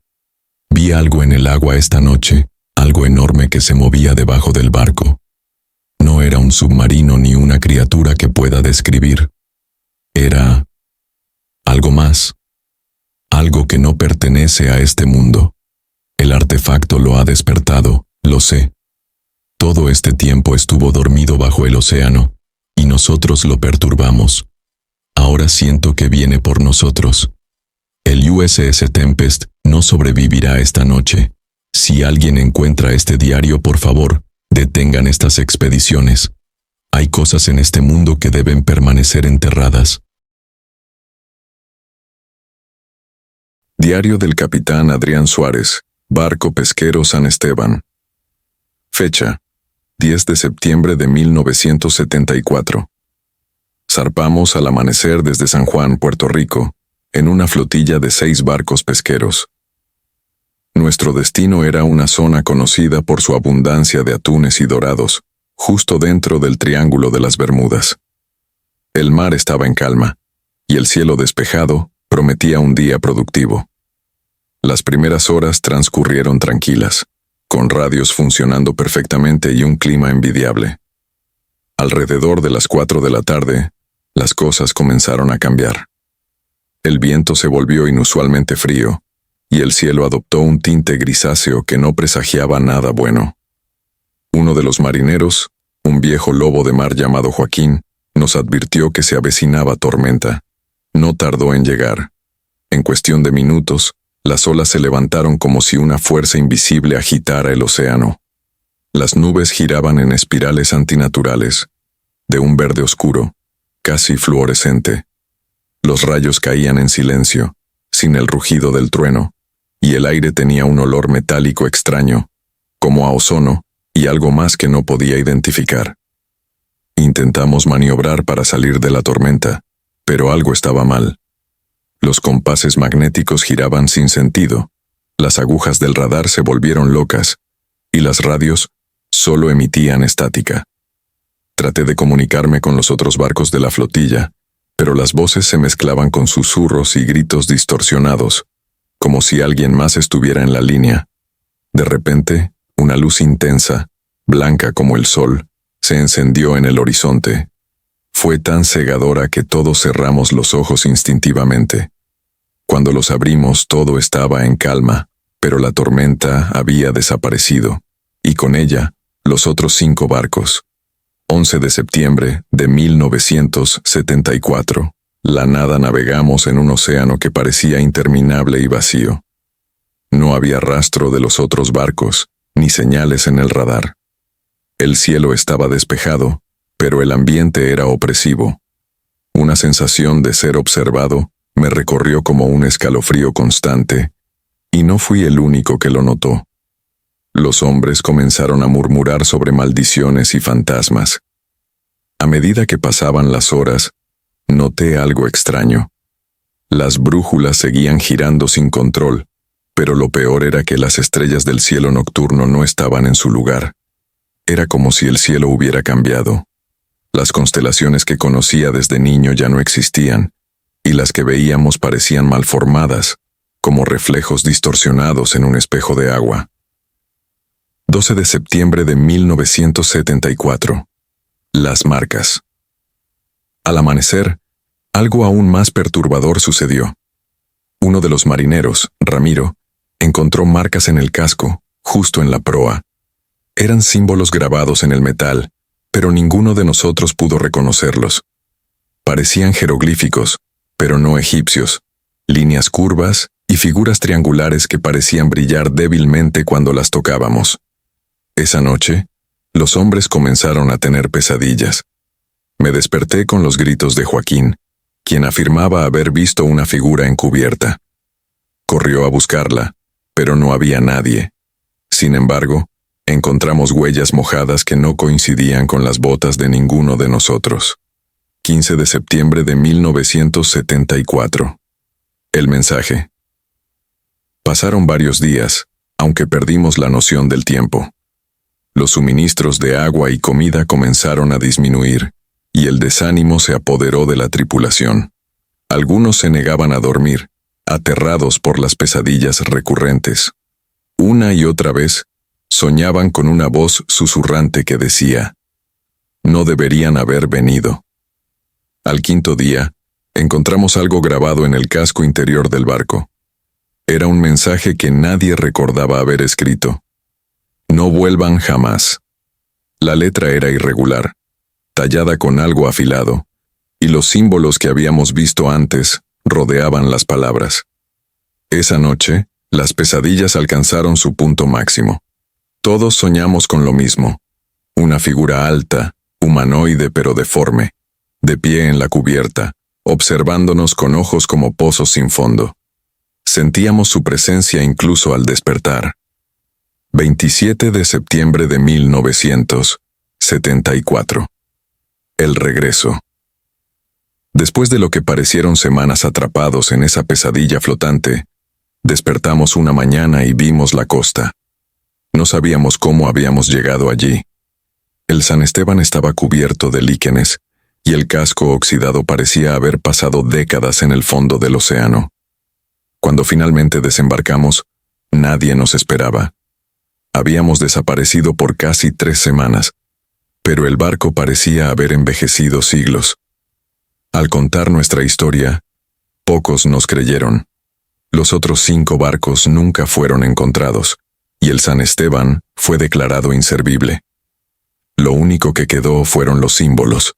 Vi algo en el agua esta noche, algo enorme que se movía debajo del barco. No era un submarino ni una criatura que pueda describir. Era algo más. Algo que no pertenece a este mundo. El artefacto lo ha despertado, lo sé. Todo este tiempo estuvo dormido bajo el océano, y nosotros lo perturbamos. Ahora siento que viene por nosotros. El USS Tempest no sobrevivirá esta noche. Si alguien encuentra este diario, por favor, detengan estas expediciones. Hay cosas en este mundo que deben permanecer enterradas. Diario del capitán Adrián Suárez, barco pesquero San Esteban. Fecha: 10 de septiembre de 1974. Zarpamos al amanecer desde San Juan, Puerto Rico, en una flotilla de 6 barcos pesqueros. Nuestro destino era una zona conocida por su abundancia de atunes y dorados, justo dentro del Triángulo de las Bermudas. El mar estaba en calma, y el cielo despejado prometía un día productivo. Las primeras horas transcurrieron tranquilas, con radios funcionando perfectamente y un clima envidiable. Alrededor de las 4 de la tarde, las cosas comenzaron a cambiar. El viento se volvió inusualmente frío, y el cielo adoptó un tinte grisáceo que no presagiaba nada bueno. Uno de los marineros, un viejo lobo de mar llamado Joaquín, nos advirtió que se avecinaba tormenta. No tardó en llegar. En cuestión de minutos, las olas se levantaron como si una fuerza invisible agitara el océano. Las nubes giraban en espirales antinaturales, de un verde oscuro, casi fluorescente. Los rayos caían en silencio, sin el rugido del trueno, y el aire tenía un olor metálico extraño, como a ozono, y algo más que no podía identificar. Intentamos maniobrar para salir de la tormenta, pero algo estaba mal. Los compases magnéticos giraban sin sentido, las agujas del radar se volvieron locas, y las radios solo emitían estática. Traté de comunicarme con los otros barcos de la flotilla, pero las voces se mezclaban con susurros y gritos distorsionados, como si alguien más estuviera en la línea. De repente, una luz intensa, blanca como el sol, se encendió en el horizonte. Fue tan cegadora que todos cerramos los ojos instintivamente. Cuando los abrimos, todo estaba en calma, pero la tormenta había desaparecido, y con ella, los otros 5 barcos. 11 de septiembre de 1974. La nada navegamos en un océano que parecía interminable y vacío. No había rastro de los otros barcos, ni señales en el radar. El cielo estaba despejado, pero el ambiente era opresivo. Una sensación de ser observado me recorrió como un escalofrío constante, y no fui el único que lo notó. Los hombres comenzaron a murmurar sobre maldiciones y fantasmas. A medida que pasaban las horas, noté algo extraño. Las brújulas seguían girando sin control, pero lo peor era que las estrellas del cielo nocturno no estaban en su lugar. Era como si el cielo hubiera cambiado. Las constelaciones que conocía desde niño ya no existían, y las que veíamos parecían malformadas, como reflejos distorsionados en un espejo de agua. 12 de septiembre de 1974. Las marcas. Al amanecer, algo aún más perturbador sucedió. Uno de los marineros, Ramiro, encontró marcas en el casco, justo en la proa. Eran símbolos grabados en el metal, pero ninguno de nosotros pudo reconocerlos. Parecían jeroglíficos, pero no egipcios, líneas curvas y figuras triangulares que parecían brillar débilmente cuando las tocábamos. Esa noche, los hombres comenzaron a tener pesadillas. Me desperté con los gritos de Joaquín, quien afirmaba haber visto una figura encubierta. Corrió a buscarla, pero no había nadie. Sin embargo, encontramos huellas mojadas que no coincidían con las botas de ninguno de nosotros. 15 de septiembre de 1974. El mensaje. Pasaron varios días, aunque perdimos la noción del tiempo. Los suministros de agua y comida comenzaron a disminuir, y el desánimo se apoderó de la tripulación. Algunos se negaban a dormir, aterrados por las pesadillas recurrentes. Una y otra vez, soñaban con una voz susurrante que decía: «No deberían haber venido». Al quinto día, encontramos algo grabado en el casco interior del barco. Era un mensaje que nadie recordaba haber escrito. «No vuelvan jamás». La letra era irregular, tallada con algo afilado, y los símbolos que habíamos visto antes rodeaban las palabras. Esa noche, las pesadillas alcanzaron su punto máximo. Todos soñamos con lo mismo: una figura alta, humanoide pero deforme, de pie en la cubierta, observándonos con ojos como pozos sin fondo. Sentíamos su presencia incluso al despertar. 27 de septiembre de 1974. El regreso. Después de lo que parecieron semanas atrapados en esa pesadilla flotante, despertamos una mañana y vimos la costa. No sabíamos cómo habíamos llegado allí. El San Esteban estaba cubierto de líquenes, y el casco oxidado parecía haber pasado décadas en el fondo del océano. Cuando finalmente desembarcamos, nadie nos esperaba. Habíamos desaparecido por casi 3 semanas, pero el barco parecía haber envejecido siglos. Al contar nuestra historia, pocos nos creyeron. Los otros 5 barcos nunca fueron encontrados, y el San Esteban fue declarado inservible. Lo único que quedó fueron los símbolos,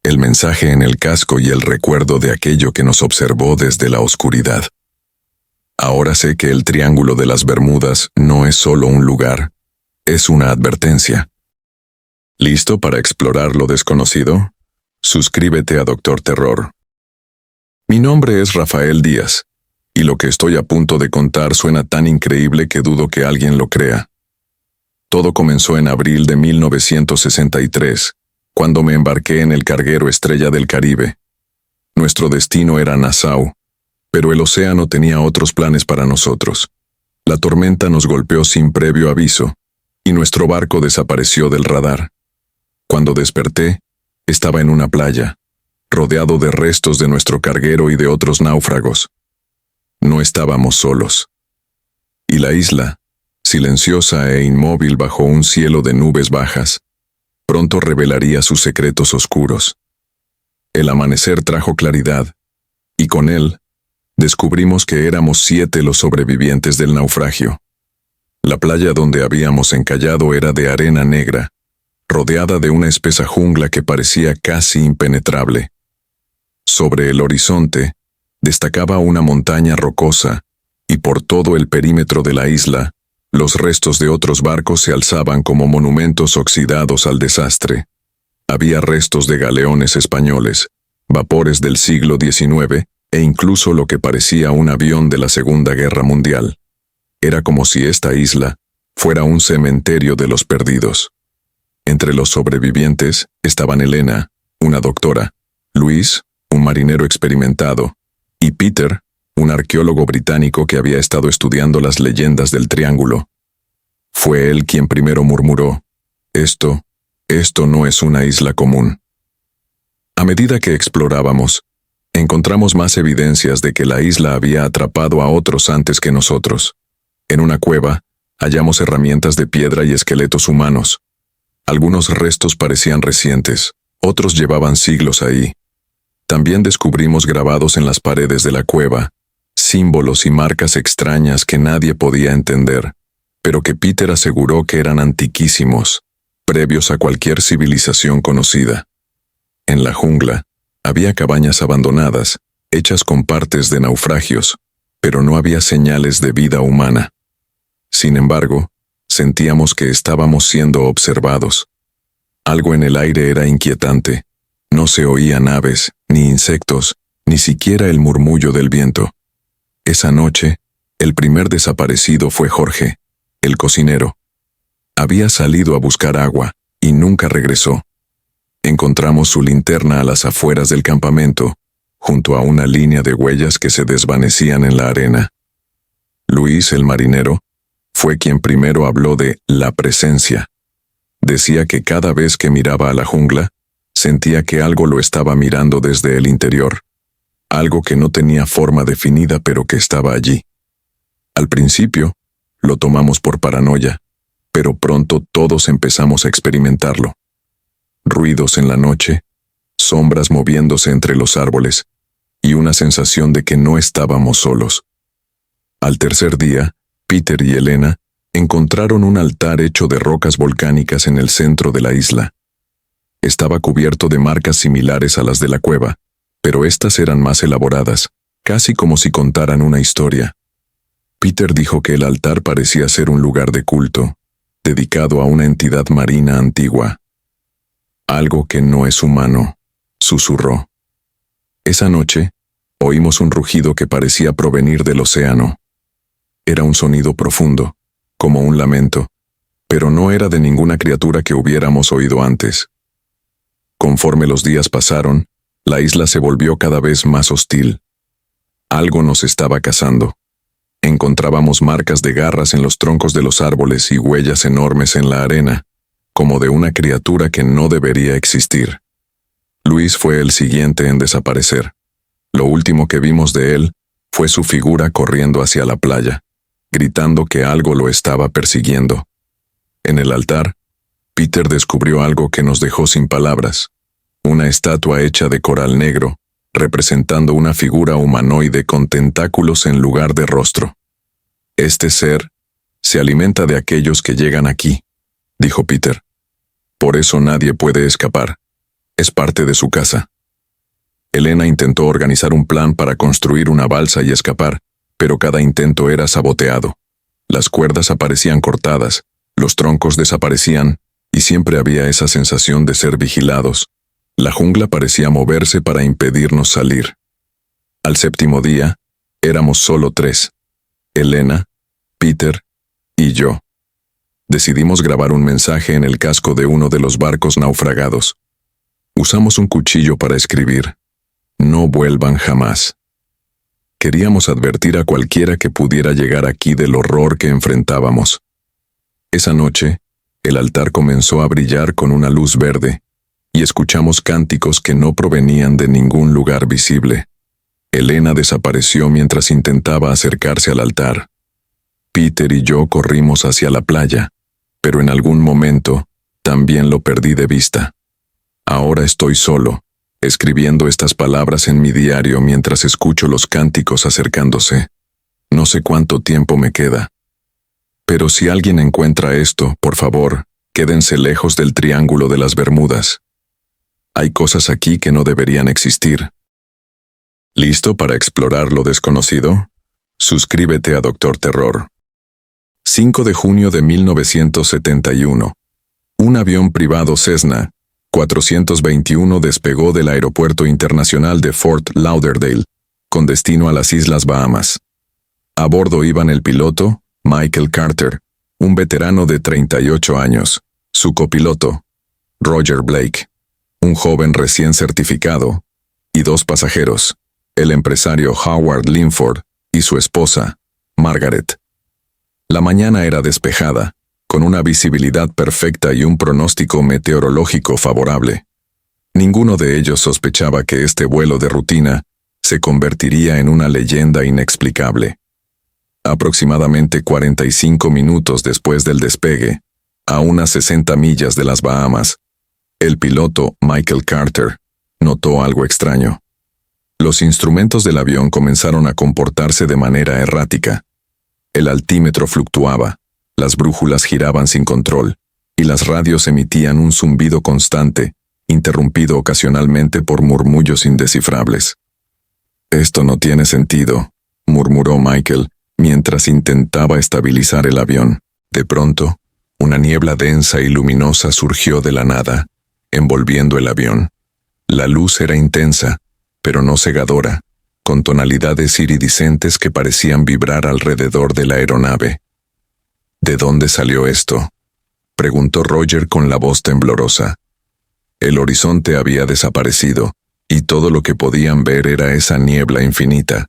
el mensaje en el casco y el recuerdo de aquello que nos observó desde la oscuridad. Ahora sé que el Triángulo de las Bermudas no es solo un lugar, es una advertencia. ¿Listo para explorar lo desconocido? Suscríbete a Doctor Terror. Mi nombre es Rafael Díaz, y lo que estoy a punto de contar suena tan increíble que dudo que alguien lo crea. Todo comenzó en abril de 1963, cuando me embarqué en el carguero Estrella del Caribe. Nuestro destino era Nassau, pero el océano tenía otros planes para nosotros. La tormenta nos golpeó sin previo aviso, y nuestro barco desapareció del radar. Cuando desperté, estaba en una playa, rodeado de restos de nuestro carguero y de otros náufragos. No estábamos solos. Y la isla, silenciosa e inmóvil bajo un cielo de nubes bajas, pronto revelaría sus secretos oscuros. El amanecer trajo claridad, y con él, descubrimos que éramos 7 los sobrevivientes del naufragio. La playa donde habíamos encallado era de arena negra, rodeada de una espesa jungla que parecía casi impenetrable. Sobre el horizonte, destacaba una montaña rocosa, y por todo el perímetro de la isla, los restos de otros barcos se alzaban como monumentos oxidados al desastre. Había restos de galeones españoles, vapores del siglo XIX, e incluso lo que parecía un avión de la Segunda Guerra Mundial. Era como si esta isla fuera un cementerio de los perdidos. Entre los sobrevivientes estaban Elena, una doctora, Luis, un marinero experimentado, y Peter, un arqueólogo británico que había estado estudiando las leyendas del Triángulo. Fue él quien primero murmuró: Esto no es una isla común. A medida que explorábamos, encontramos más evidencias de que la isla había atrapado a otros antes que nosotros. En una cueva, hallamos herramientas de piedra y esqueletos humanos. Algunos restos parecían recientes, otros llevaban siglos ahí. También descubrimos grabados en las paredes de la cueva, símbolos y marcas extrañas que nadie podía entender, pero que Peter aseguró que eran antiquísimos, previos a cualquier civilización conocida. En la jungla, había cabañas abandonadas, hechas con partes de naufragios, pero no había señales de vida humana. Sin embargo, sentíamos que estábamos siendo observados. Algo en el aire era inquietante. No se oían aves, ni insectos, ni siquiera el murmullo del viento. Esa noche, el primer desaparecido fue Jorge, el cocinero. Había salido a buscar agua y nunca regresó. Encontramos su linterna a las afueras del campamento, junto a una línea de huellas que se desvanecían en la arena. Luis, el marinero, fue quien primero habló de la presencia. Decía que cada vez que miraba a la jungla, sentía que algo lo estaba mirando desde el interior. Algo que no tenía forma definida pero que estaba allí. Al principio, lo tomamos por paranoia, pero pronto todos empezamos a experimentarlo. Ruidos en la noche, sombras moviéndose entre los árboles, y una sensación de que no estábamos solos. Al tercer día, Peter y Elena encontraron un altar hecho de rocas volcánicas en el centro de la isla. Estaba cubierto de marcas similares a las de la cueva, pero estas eran más elaboradas, casi como si contaran una historia. Peter dijo que el altar parecía ser un lugar de culto, dedicado a una entidad marina antigua. Algo que no es humano, susurró. Esa noche, oímos un rugido que parecía provenir del océano. Era un sonido profundo, como un lamento, pero no era de ninguna criatura que hubiéramos oído antes. Conforme los días pasaron, la isla se volvió cada vez más hostil. Algo nos estaba cazando. Encontrábamos marcas de garras en los troncos de los árboles y huellas enormes en la arena, como de una criatura que no debería existir. Luis fue el siguiente en desaparecer. Lo último que vimos de él fue su figura corriendo hacia la playa, gritando que algo lo estaba persiguiendo. En el altar, Peter descubrió algo que nos dejó sin palabras. Una estatua hecha de coral negro, representando una figura humanoide con tentáculos en lugar de rostro. Este ser se alimenta de aquellos que llegan aquí, dijo Peter. Por eso nadie puede escapar. Es parte de su casa. Elena intentó organizar un plan para construir una balsa y escapar, pero cada intento era saboteado. Las cuerdas aparecían cortadas, los troncos desaparecían, y siempre había esa sensación de ser vigilados. La jungla parecía moverse para impedirnos salir. Al séptimo día, éramos solo 3. Elena, Peter y yo. Decidimos grabar un mensaje en el casco de uno de los barcos naufragados. Usamos un cuchillo para escribir: no vuelvan jamás. Queríamos advertir a cualquiera que pudiera llegar aquí del horror que enfrentábamos. Esa noche, el altar comenzó a brillar con una luz verde, y escuchamos cánticos que no provenían de ningún lugar visible. Elena desapareció mientras intentaba acercarse al altar. Peter y yo corrimos hacia la playa, pero en algún momento también lo perdí de vista. Ahora estoy solo, escribiendo estas palabras en mi diario mientras escucho los cánticos acercándose. No sé cuánto tiempo me queda. Pero si alguien encuentra esto, por favor, quédense lejos del Triángulo de las Bermudas. Hay cosas aquí que no deberían existir. ¿Listo para explorar lo desconocido? Suscríbete a Doctor Terror. 5 de junio de 1971. Un avión privado Cessna 421 despegó del Aeropuerto Internacional de Fort Lauderdale, con destino a las Islas Bahamas. A bordo iban el piloto, Michael Carter, un veterano de 38 años, su copiloto, Roger Blake, un joven recién certificado, y 2 pasajeros, el empresario Howard Linford y su esposa, Margaret. La mañana era despejada, con una visibilidad perfecta y un pronóstico meteorológico favorable. Ninguno de ellos sospechaba que este vuelo de rutina se convertiría en una leyenda inexplicable. Aproximadamente 45 minutos después del despegue, a unas 60 millas de las Bahamas, el piloto Michael Carter notó algo extraño. Los instrumentos del avión comenzaron a comportarse de manera errática. El altímetro fluctuaba, las brújulas giraban sin control, y las radios emitían un zumbido constante, interrumpido ocasionalmente por murmullos indescifrables. «Esto no tiene sentido», murmuró Michael, mientras intentaba estabilizar el avión. De pronto, Una niebla densa y luminosa surgió de la nada, envolviendo el avión. La luz era intensa, pero no cegadora, con tonalidades iridiscentes que parecían vibrar alrededor de la aeronave. ¿De dónde salió esto?, preguntó Roger con la voz temblorosa. El horizonte había desaparecido, y todo lo que podían ver era esa niebla infinita.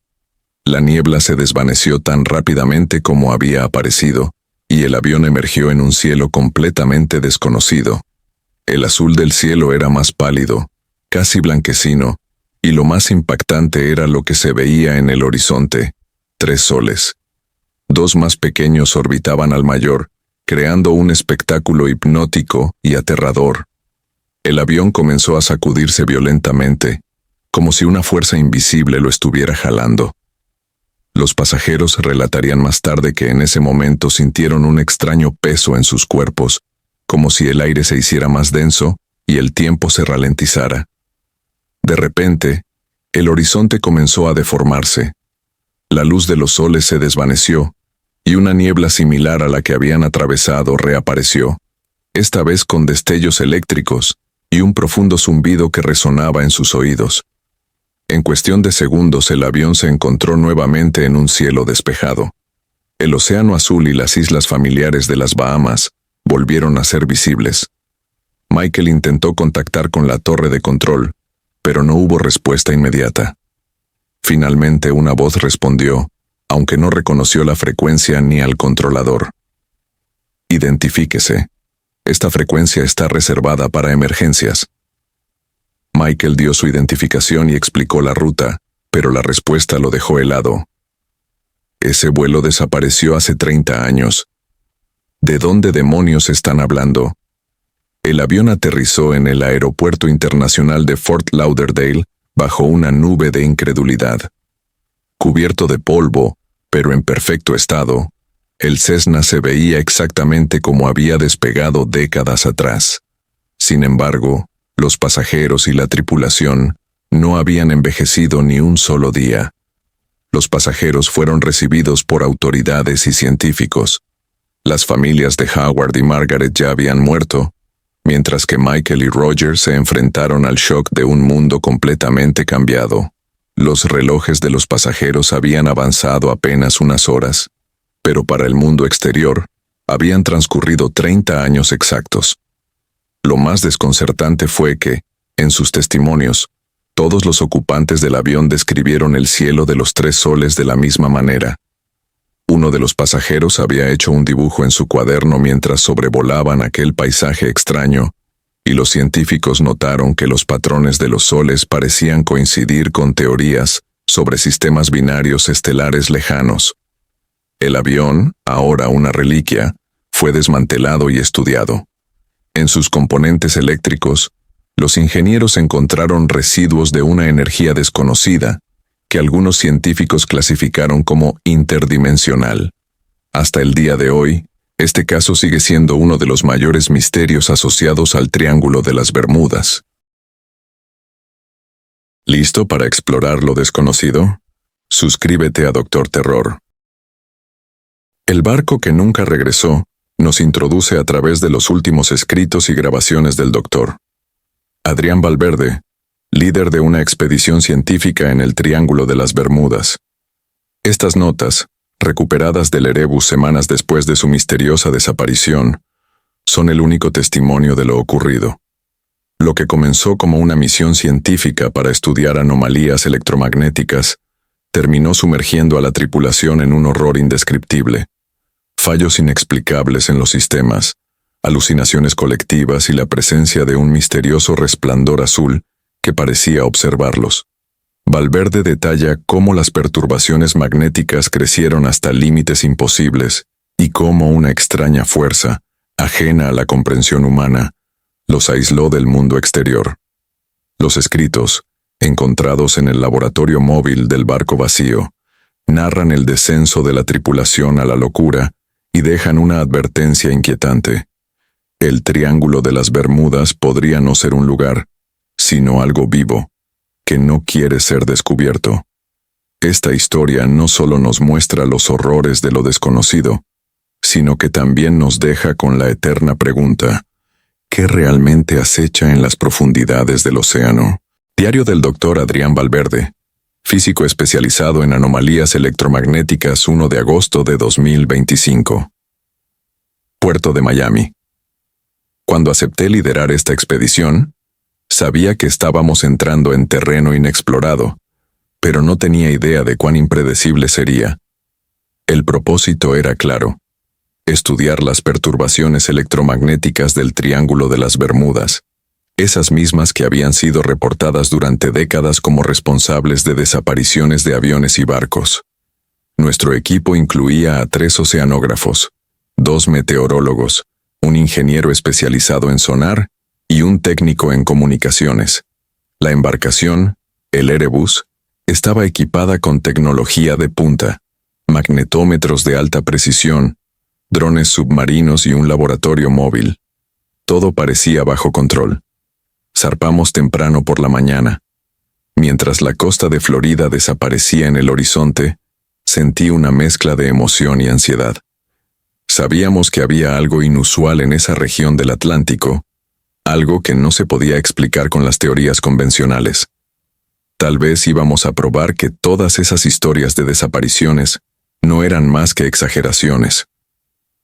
La niebla se desvaneció tan rápidamente como había aparecido, y el avión emergió en un cielo completamente desconocido. El azul del cielo era más pálido, casi blanquecino, y lo más impactante era lo que se veía en el horizonte: 3 soles. 2 más pequeños orbitaban al mayor, creando un espectáculo hipnótico y aterrador. El avión comenzó a sacudirse violentamente, como si una fuerza invisible lo estuviera jalando. Los pasajeros relatarían más tarde que en ese momento sintieron un extraño peso en sus cuerpos, como si el aire se hiciera más denso y el tiempo se ralentizara. De repente, el horizonte comenzó a deformarse. La luz de los soles se desvaneció, y una niebla similar a la que habían atravesado reapareció, esta vez con destellos eléctricos y un profundo zumbido que resonaba en sus oídos. En cuestión de segundos el avión se encontró nuevamente en un cielo despejado. El océano azul y las islas familiares de las Bahamas volvieron a ser visibles. Michael intentó contactar con la torre de control, pero no hubo respuesta inmediata. Finalmente una voz respondió, aunque no reconoció la frecuencia ni al controlador. Identifíquese. Esta frecuencia está reservada para emergencias. Michael dio su identificación y explicó la ruta, pero la respuesta lo dejó helado. Ese vuelo desapareció hace 30 años. ¿De dónde demonios están hablando? El avión aterrizó en el Aeropuerto Internacional de Fort Lauderdale bajo una nube de incredulidad. Cubierto de polvo, pero en perfecto estado, el Cessna se veía exactamente como había despegado décadas atrás. Sin embargo, los pasajeros y la tripulación no habían envejecido ni un solo día. Los pasajeros fueron recibidos por autoridades y científicos. Las familias de Howard y Margaret ya habían muerto, mientras que Michael y Roger se enfrentaron al shock de un mundo completamente cambiado. Los relojes de los pasajeros habían avanzado apenas unas horas, pero para el mundo exterior habían transcurrido 30 años exactos. Lo más desconcertante fue que, en sus testimonios, todos los ocupantes del avión describieron el cielo de los 3 soles de la misma manera. Uno de los pasajeros había hecho un dibujo en su cuaderno mientras sobrevolaban aquel paisaje extraño, y los científicos notaron que los patrones de los soles parecían coincidir con teorías sobre sistemas binarios estelares lejanos. El avión, ahora una reliquia, fue desmantelado y estudiado. En sus componentes eléctricos, los ingenieros encontraron residuos de una energía desconocida, que algunos científicos clasificaron como interdimensional. Hasta el día de hoy, este caso sigue siendo uno de los mayores misterios asociados al Triángulo de las Bermudas. ¿Listo para explorar lo desconocido? Suscríbete a Doctor Terror. El barco que nunca regresó nos introduce a través de los últimos escritos y grabaciones del Dr. Adrián Valverde, líder de una expedición científica en el Triángulo de las Bermudas. Estas notas, recuperadas del Erebus semanas después de su misteriosa desaparición, son el único testimonio de lo ocurrido. Lo que comenzó como una misión científica para estudiar anomalías electromagnéticas, terminó sumergiendo a la tripulación en un horror indescriptible. Fallos inexplicables en los sistemas, alucinaciones colectivas y la presencia de un misterioso resplandor azul que parecía observarlos. Valverde detalla cómo las perturbaciones magnéticas crecieron hasta límites imposibles y cómo una extraña fuerza, ajena a la comprensión humana, los aisló del mundo exterior. Los escritos, encontrados en el laboratorio móvil del barco vacío, narran el descenso de la tripulación a la locura y dejan una advertencia inquietante. El Triángulo de las Bermudas podría no ser un lugar, sino algo vivo, que no quiere ser descubierto. Esta historia no solo nos muestra los horrores de lo desconocido, sino que también nos deja con la eterna pregunta: ¿qué realmente acecha en las profundidades del océano? Diario del Dr. Adrián Valverde, físico especializado en anomalías electromagnéticas, 1 de agosto de 2025. Puerto de Miami. Cuando acepté liderar esta expedición, sabía que estábamos entrando en terreno inexplorado, pero no tenía idea de cuán impredecible sería. El propósito era claro: estudiar las perturbaciones electromagnéticas del Triángulo de las Bermudas, esas mismas que habían sido reportadas durante décadas como responsables de desapariciones de aviones y barcos. Nuestro equipo incluía a 3 oceanógrafos, 2 meteorólogos, un ingeniero especializado en sonar y un técnico en comunicaciones. La embarcación, el Erebus, estaba equipada con tecnología de punta, magnetómetros de alta precisión, drones submarinos y un laboratorio móvil. Todo parecía bajo control. Zarpamos temprano por la mañana. Mientras la costa de Florida desaparecía en el horizonte, sentí una mezcla de emoción y ansiedad. Sabíamos que había algo inusual en esa región del Atlántico, algo que no se podía explicar con las teorías convencionales. Tal vez íbamos a probar que todas esas historias de desapariciones no eran más que exageraciones.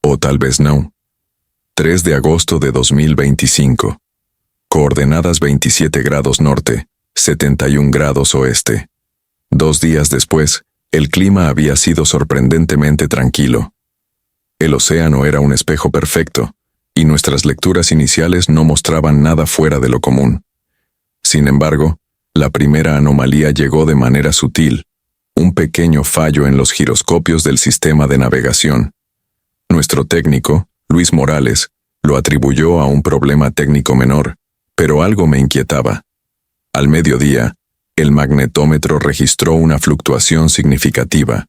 O tal vez no. 3 de agosto de 2025. Coordenadas 27 grados norte, 71 grados oeste. 2 días después, el clima había sido sorprendentemente tranquilo. El océano era un espejo perfecto, y nuestras lecturas iniciales no mostraban nada fuera de lo común. Sin embargo, la primera anomalía llegó de manera sutil: un pequeño fallo en los giroscopios del sistema de navegación. Nuestro técnico, Luis Morales, lo atribuyó a un problema técnico menor, pero algo me inquietaba. Al mediodía, el magnetómetro registró una fluctuación significativa,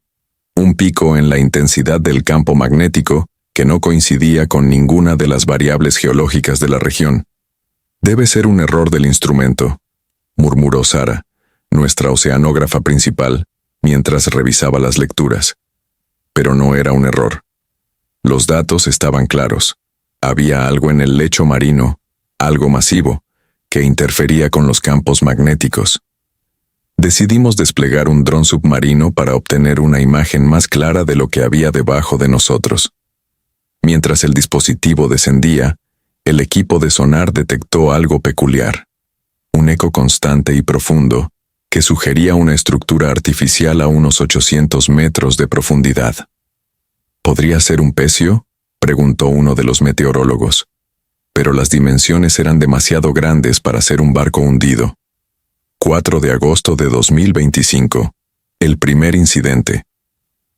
un pico en la intensidad del campo magnético que no coincidía con ninguna de las variables geológicas de la región. «Debe ser un error del instrumento», murmuró Sara, nuestra oceanógrafa principal, mientras revisaba las lecturas. Pero no era un error. Los datos estaban claros. Había algo en el lecho marino, algo masivo, que interfería con los campos magnéticos. Decidimos desplegar un dron submarino para obtener una imagen más clara de lo que había debajo de nosotros. Mientras el dispositivo descendía, el equipo de sonar detectó algo peculiar: un eco constante y profundo que sugería una estructura artificial a unos 800 metros de profundidad. ¿Podría ser un pecio?, preguntó uno de los meteorólogos. Pero las dimensiones eran demasiado grandes para ser un barco hundido. 4 de agosto de 2025. El primer incidente.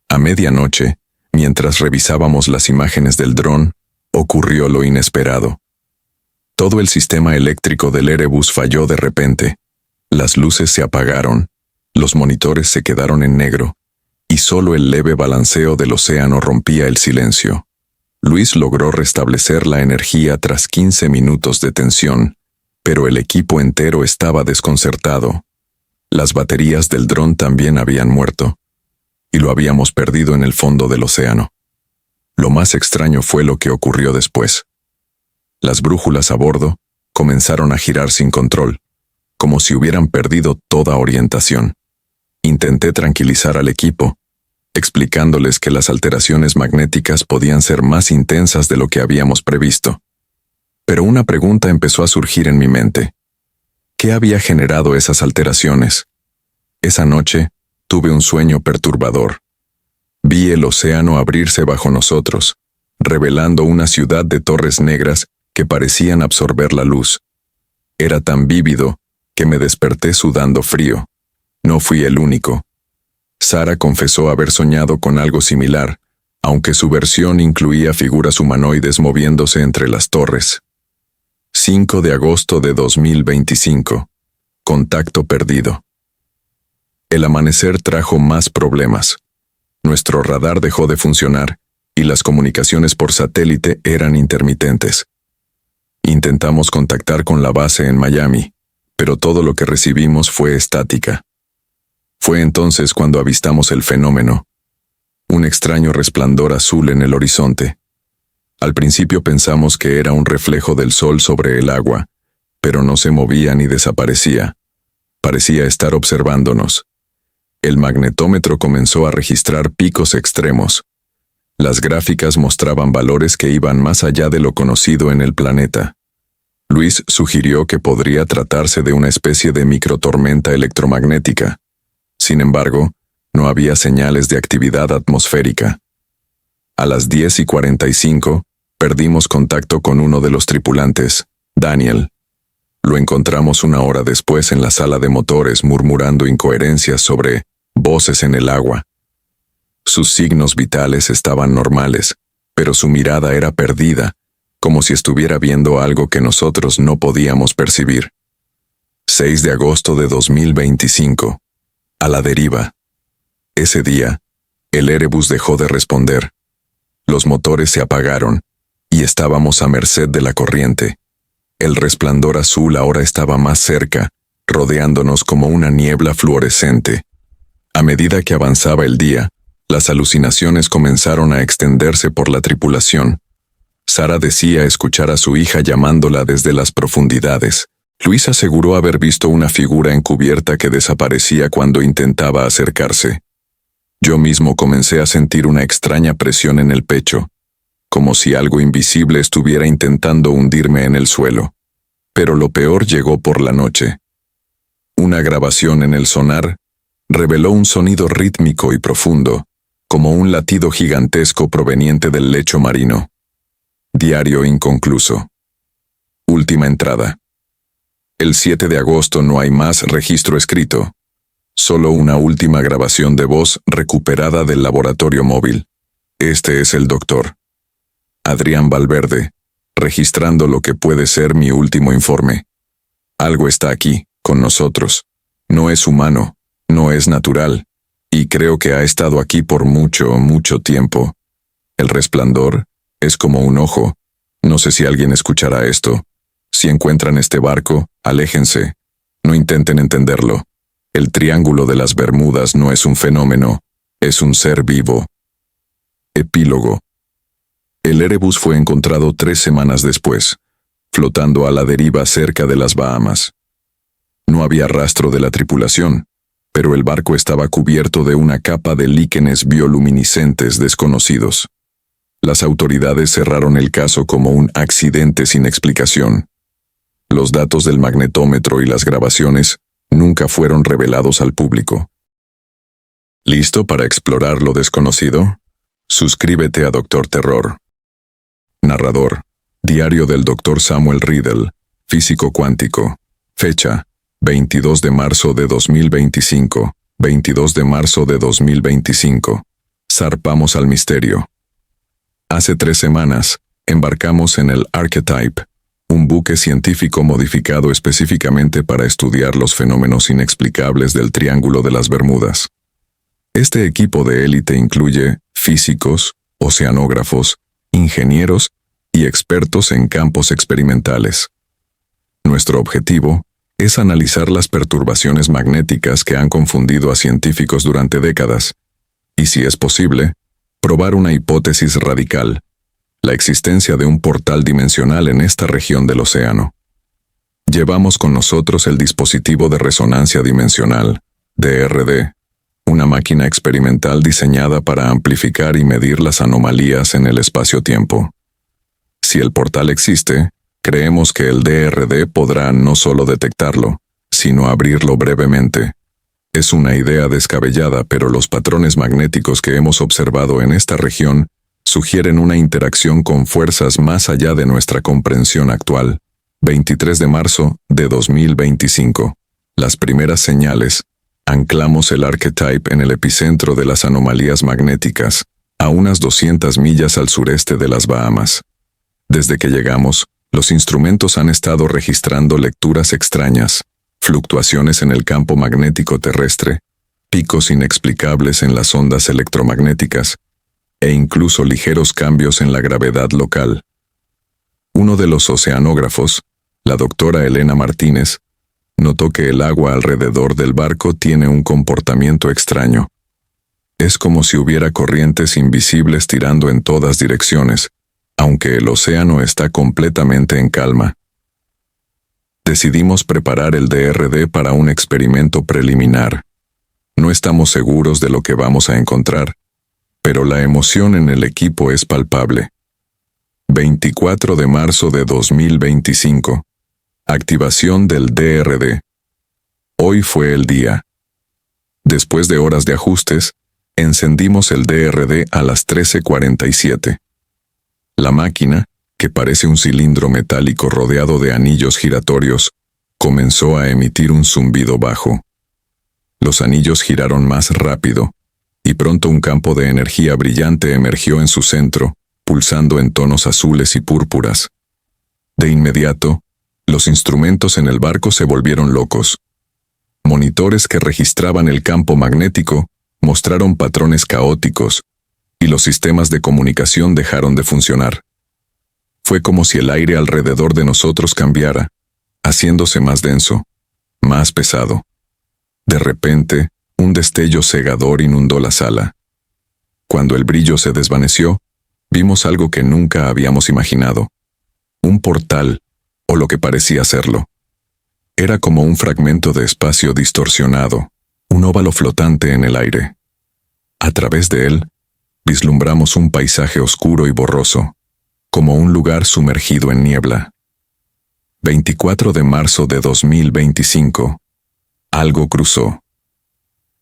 A medianoche, mientras revisábamos las imágenes del dron, ocurrió lo inesperado. Todo el sistema eléctrico del Erebus falló de repente. Las luces se apagaron, los monitores se quedaron en negro, y solo el leve balanceo del océano rompía el silencio. Luis logró restablecer la energía tras 15 minutos de tensión, pero el equipo entero estaba desconcertado. Las baterías del dron también habían muerto, y lo habíamos perdido en el fondo del océano. Lo más extraño fue lo que ocurrió después. Las brújulas a bordo comenzaron a girar sin control, como si hubieran perdido toda orientación. Intenté tranquilizar al equipo, explicándoles que las alteraciones magnéticas podían ser más intensas de lo que habíamos previsto. Pero una pregunta empezó a surgir en mi mente. ¿Qué había generado esas alteraciones? Esa noche, tuve un sueño perturbador. Vi el océano abrirse bajo nosotros, revelando una ciudad de torres negras que parecían absorber la luz. Era tan vívido que me desperté sudando frío. No fui el único. Sara confesó haber soñado con algo similar, aunque su versión incluía figuras humanoides moviéndose entre las torres. 5 de agosto de 2025. Contacto perdido. El amanecer trajo más problemas. Nuestro radar dejó de funcionar, y las comunicaciones por satélite eran intermitentes. Intentamos contactar con la base en Miami, pero todo lo que recibimos fue estática. Fue entonces cuando avistamos el fenómeno. un extraño resplandor azul en el horizonte. Al principio pensamos que era un reflejo del sol sobre el agua, pero no se movía ni desaparecía. Parecía estar observándonos. El magnetómetro comenzó a registrar picos extremos. Las gráficas mostraban valores que iban más allá de lo conocido en el planeta. Luis sugirió que podría tratarse de una especie de microtormenta electromagnética. Sin embargo, no había señales de actividad atmosférica. A las 10:45, perdimos contacto con uno de los tripulantes, Daniel. Lo encontramos una hora después en la sala de motores murmurando incoherencias sobre voces en el agua. Sus signos vitales estaban normales, pero su mirada era perdida, como si estuviera viendo algo que nosotros no podíamos percibir. 6 de agosto de 2025. A la deriva. Ese día, el Erebus dejó de responder. Los motores se apagaron, y estábamos a merced de la corriente. El resplandor azul ahora estaba más cerca, rodeándonos como una niebla fluorescente. A medida que avanzaba el día, las alucinaciones comenzaron a extenderse por la tripulación. Sara decía escuchar a su hija llamándola desde las profundidades. Luis aseguró haber visto una figura encubierta que desaparecía cuando intentaba acercarse. Yo mismo comencé a sentir una extraña presión en el pecho, como si algo invisible estuviera intentando hundirme en el suelo. Pero lo peor llegó por la noche. Una grabación en el sonar reveló un sonido rítmico y profundo, como un latido gigantesco proveniente del lecho marino. Diario inconcluso. Última entrada. El 7 de agosto no hay más registro escrito. Solo una última grabación de voz recuperada del laboratorio móvil. Este es el doctor Adrián Valverde, registrando lo que puede ser mi último informe. Algo está aquí, con nosotros. No es humano, no es natural, y creo que ha estado aquí por mucho, mucho tiempo. El resplandor es como un ojo. No sé si alguien escuchará esto. Si encuentran este barco, aléjense. No intenten entenderlo. El Triángulo de las Bermudas no es un fenómeno, es un ser vivo. Epílogo. El Erebus fue encontrado 3 semanas después, flotando a la deriva cerca de las Bahamas. No había rastro de la tripulación, pero el barco estaba cubierto de una capa de líquenes bioluminiscentes desconocidos. Las autoridades cerraron el caso como un accidente sin explicación. Los datos del magnetómetro y las grabaciones nunca fueron revelados al público. ¿Listo para explorar lo desconocido? Suscríbete a Doctor Terror. Narrador. Diario del Dr. Samuel Riddle, físico cuántico. Fecha: 22 de marzo de 2025. 22 de marzo de 2025. Zarpamos al misterio. Hace 3 semanas, embarcamos en el Archetype, un buque científico modificado específicamente para estudiar los fenómenos inexplicables del Triángulo de las Bermudas. Este equipo de élite incluye físicos, oceanógrafos, ingenieros y expertos en campos experimentales. Nuestro objetivo es analizar las perturbaciones magnéticas que han confundido a científicos durante décadas, y si es posible, probar una hipótesis radical: la existencia de un portal dimensional en esta región del océano. Llevamos con nosotros el dispositivo de resonancia dimensional, DRD, una máquina experimental diseñada para amplificar y medir las anomalías en el espacio-tiempo. Si el portal existe, creemos que el DRD podrá no solo detectarlo, sino abrirlo brevemente. Es una idea descabellada, pero los patrones magnéticos que hemos observado en esta región sugieren una interacción con fuerzas más allá de nuestra comprensión actual. 23 de marzo de 2025. Las primeras señales. Anclamos el Archetype en el epicentro de las anomalías magnéticas, a unas 200 millas al sureste de las Bahamas. Desde que llegamos, los instrumentos han estado registrando lecturas extrañas, fluctuaciones en el campo magnético terrestre, picos inexplicables en las ondas electromagnéticas, e incluso ligeros cambios en la gravedad local. Uno de los oceanógrafos, la doctora Elena Martínez, notó que el agua alrededor del barco tiene un comportamiento extraño. Es como si hubiera corrientes invisibles tirando en todas direcciones, aunque el océano está completamente en calma. Decidimos preparar el DRD para un experimento preliminar. No estamos seguros de lo que vamos a encontrar, pero la emoción en el equipo es palpable. 24 de marzo de 2025. Activación del DRD. Hoy fue el día. Después de horas de ajustes, encendimos el DRD a las 13:47. La máquina, que parece un cilindro metálico rodeado de anillos giratorios, comenzó a emitir un zumbido bajo. Los anillos giraron más rápido, y pronto un campo de energía brillante emergió en su centro, pulsando en tonos azules y púrpuras. De inmediato, los instrumentos en el barco se volvieron locos. Monitores que registraban el campo magnético mostraron patrones caóticos, y los sistemas de comunicación dejaron de funcionar. Fue como si el aire alrededor de nosotros cambiara, haciéndose más denso, más pesado. De repente, un destello cegador inundó la sala. Cuando el brillo se desvaneció, vimos algo que nunca habíamos imaginado. Un portal, o lo que parecía serlo. Era como un fragmento de espacio distorsionado, un óvalo flotante en el aire. A través de él, vislumbramos un paisaje oscuro y borroso, como un lugar sumergido en niebla. 24 de marzo de 2025. Algo cruzó.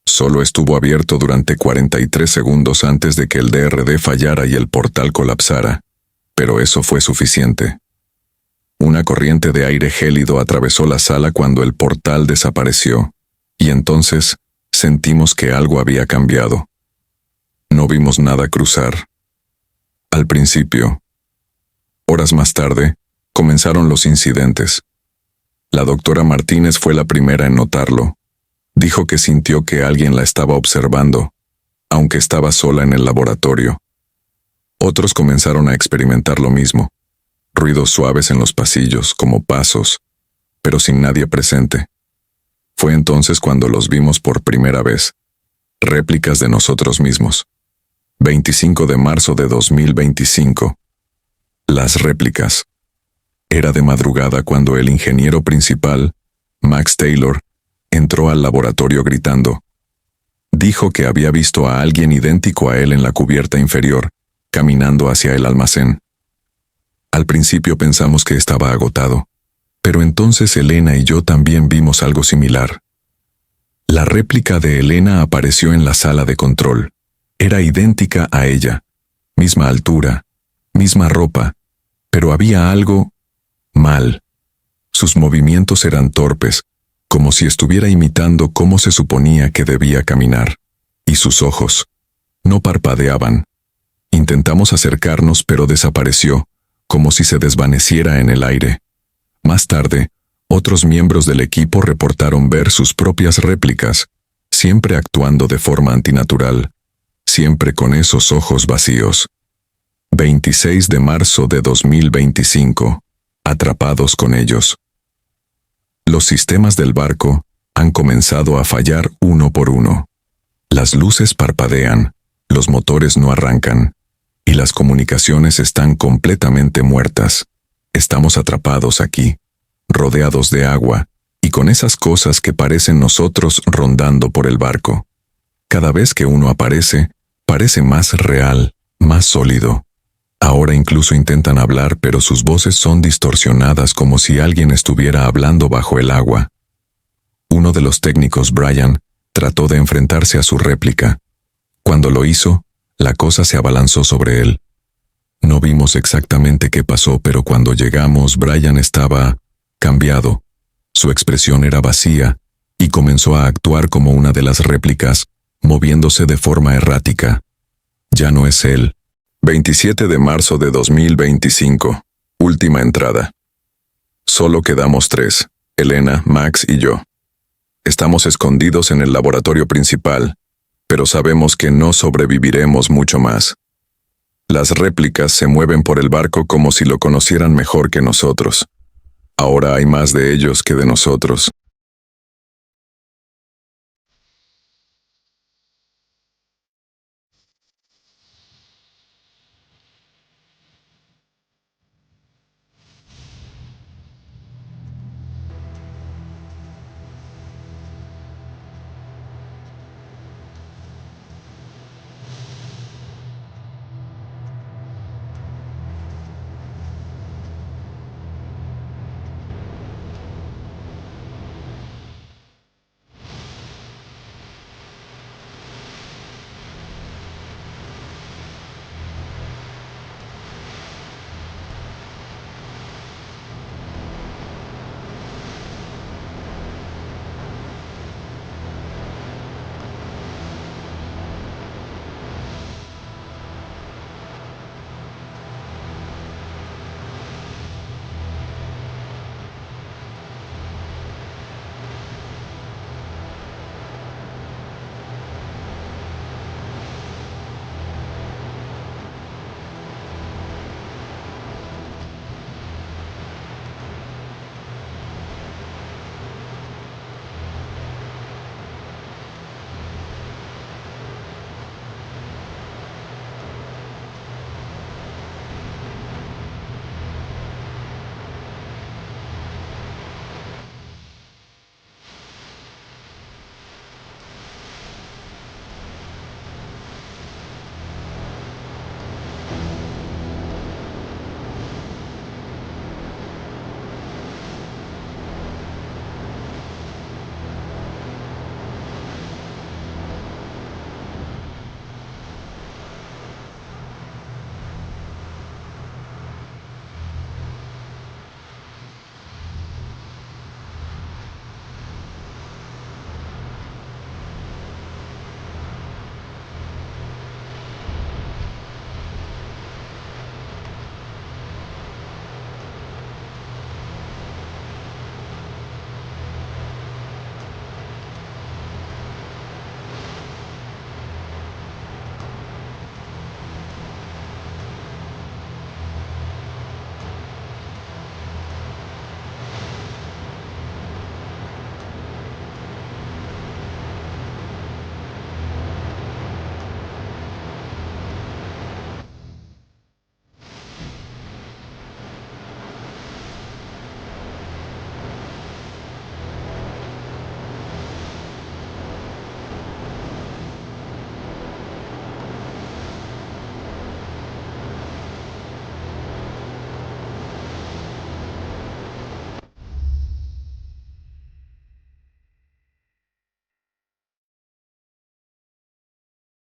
Solo estuvo abierto durante 43 segundos antes de que el DRD fallara y el portal colapsara, pero eso fue suficiente. Una corriente de aire gélido atravesó la sala cuando el portal desapareció, y entonces sentimos que algo había cambiado. No vimos nada cruzar. Al principio. Horas más tarde, comenzaron los incidentes. La doctora Martínez fue la primera en notarlo. Dijo que sintió que alguien la estaba observando, aunque estaba sola en el laboratorio. Otros comenzaron a experimentar lo mismo. Ruidos suaves en los pasillos, como pasos, pero sin nadie presente. Fue entonces cuando los vimos por primera vez. Réplicas de nosotros mismos. 25 de marzo de 2025. Las réplicas. Era de madrugada cuando el ingeniero principal, Max Taylor, entró al laboratorio gritando. Dijo que había visto a alguien idéntico a él en la cubierta inferior, caminando hacia el almacén. Al principio pensamos que estaba agotado, pero entonces Elena y yo también vimos algo similar. La réplica de Elena apareció en la sala de control. Era idéntica a ella, misma altura, misma ropa, pero había algo mal. Sus movimientos eran torpes, como si estuviera imitando cómo se suponía que debía caminar. Y sus ojos no parpadeaban. Intentamos acercarnos, pero desapareció, como si se desvaneciera en el aire. Más tarde, otros miembros del equipo reportaron ver sus propias réplicas, siempre actuando de forma antinatural, siempre con esos ojos vacíos. 26 de marzo de 2025. Atrapados con ellos. Los sistemas del barco han comenzado a fallar uno por uno. Las luces parpadean, los motores no arrancan, y las comunicaciones están completamente muertas. Estamos atrapados aquí, rodeados de agua, y con esas cosas que parecen nosotros rondando por el barco. Cada vez que uno aparece, parece más real, más sólido. Ahora incluso intentan hablar, pero sus voces son distorsionadas como si alguien estuviera hablando bajo el agua. Uno de los técnicos, Brian, trató de enfrentarse a su réplica. Cuando lo hizo, la cosa se abalanzó sobre él. No vimos exactamente qué pasó, pero cuando llegamos, Brian estaba cambiado. Su expresión era vacía, y comenzó a actuar como una de las réplicas, moviéndose de forma errática. Ya no es él. 27 de marzo de 2025. Última entrada. Solo quedamos 3, Elena, Max y yo. Estamos escondidos en el laboratorio principal, pero sabemos que no sobreviviremos mucho más. Las réplicas se mueven por el barco como si lo conocieran mejor que nosotros. Ahora hay más de ellos que de nosotros.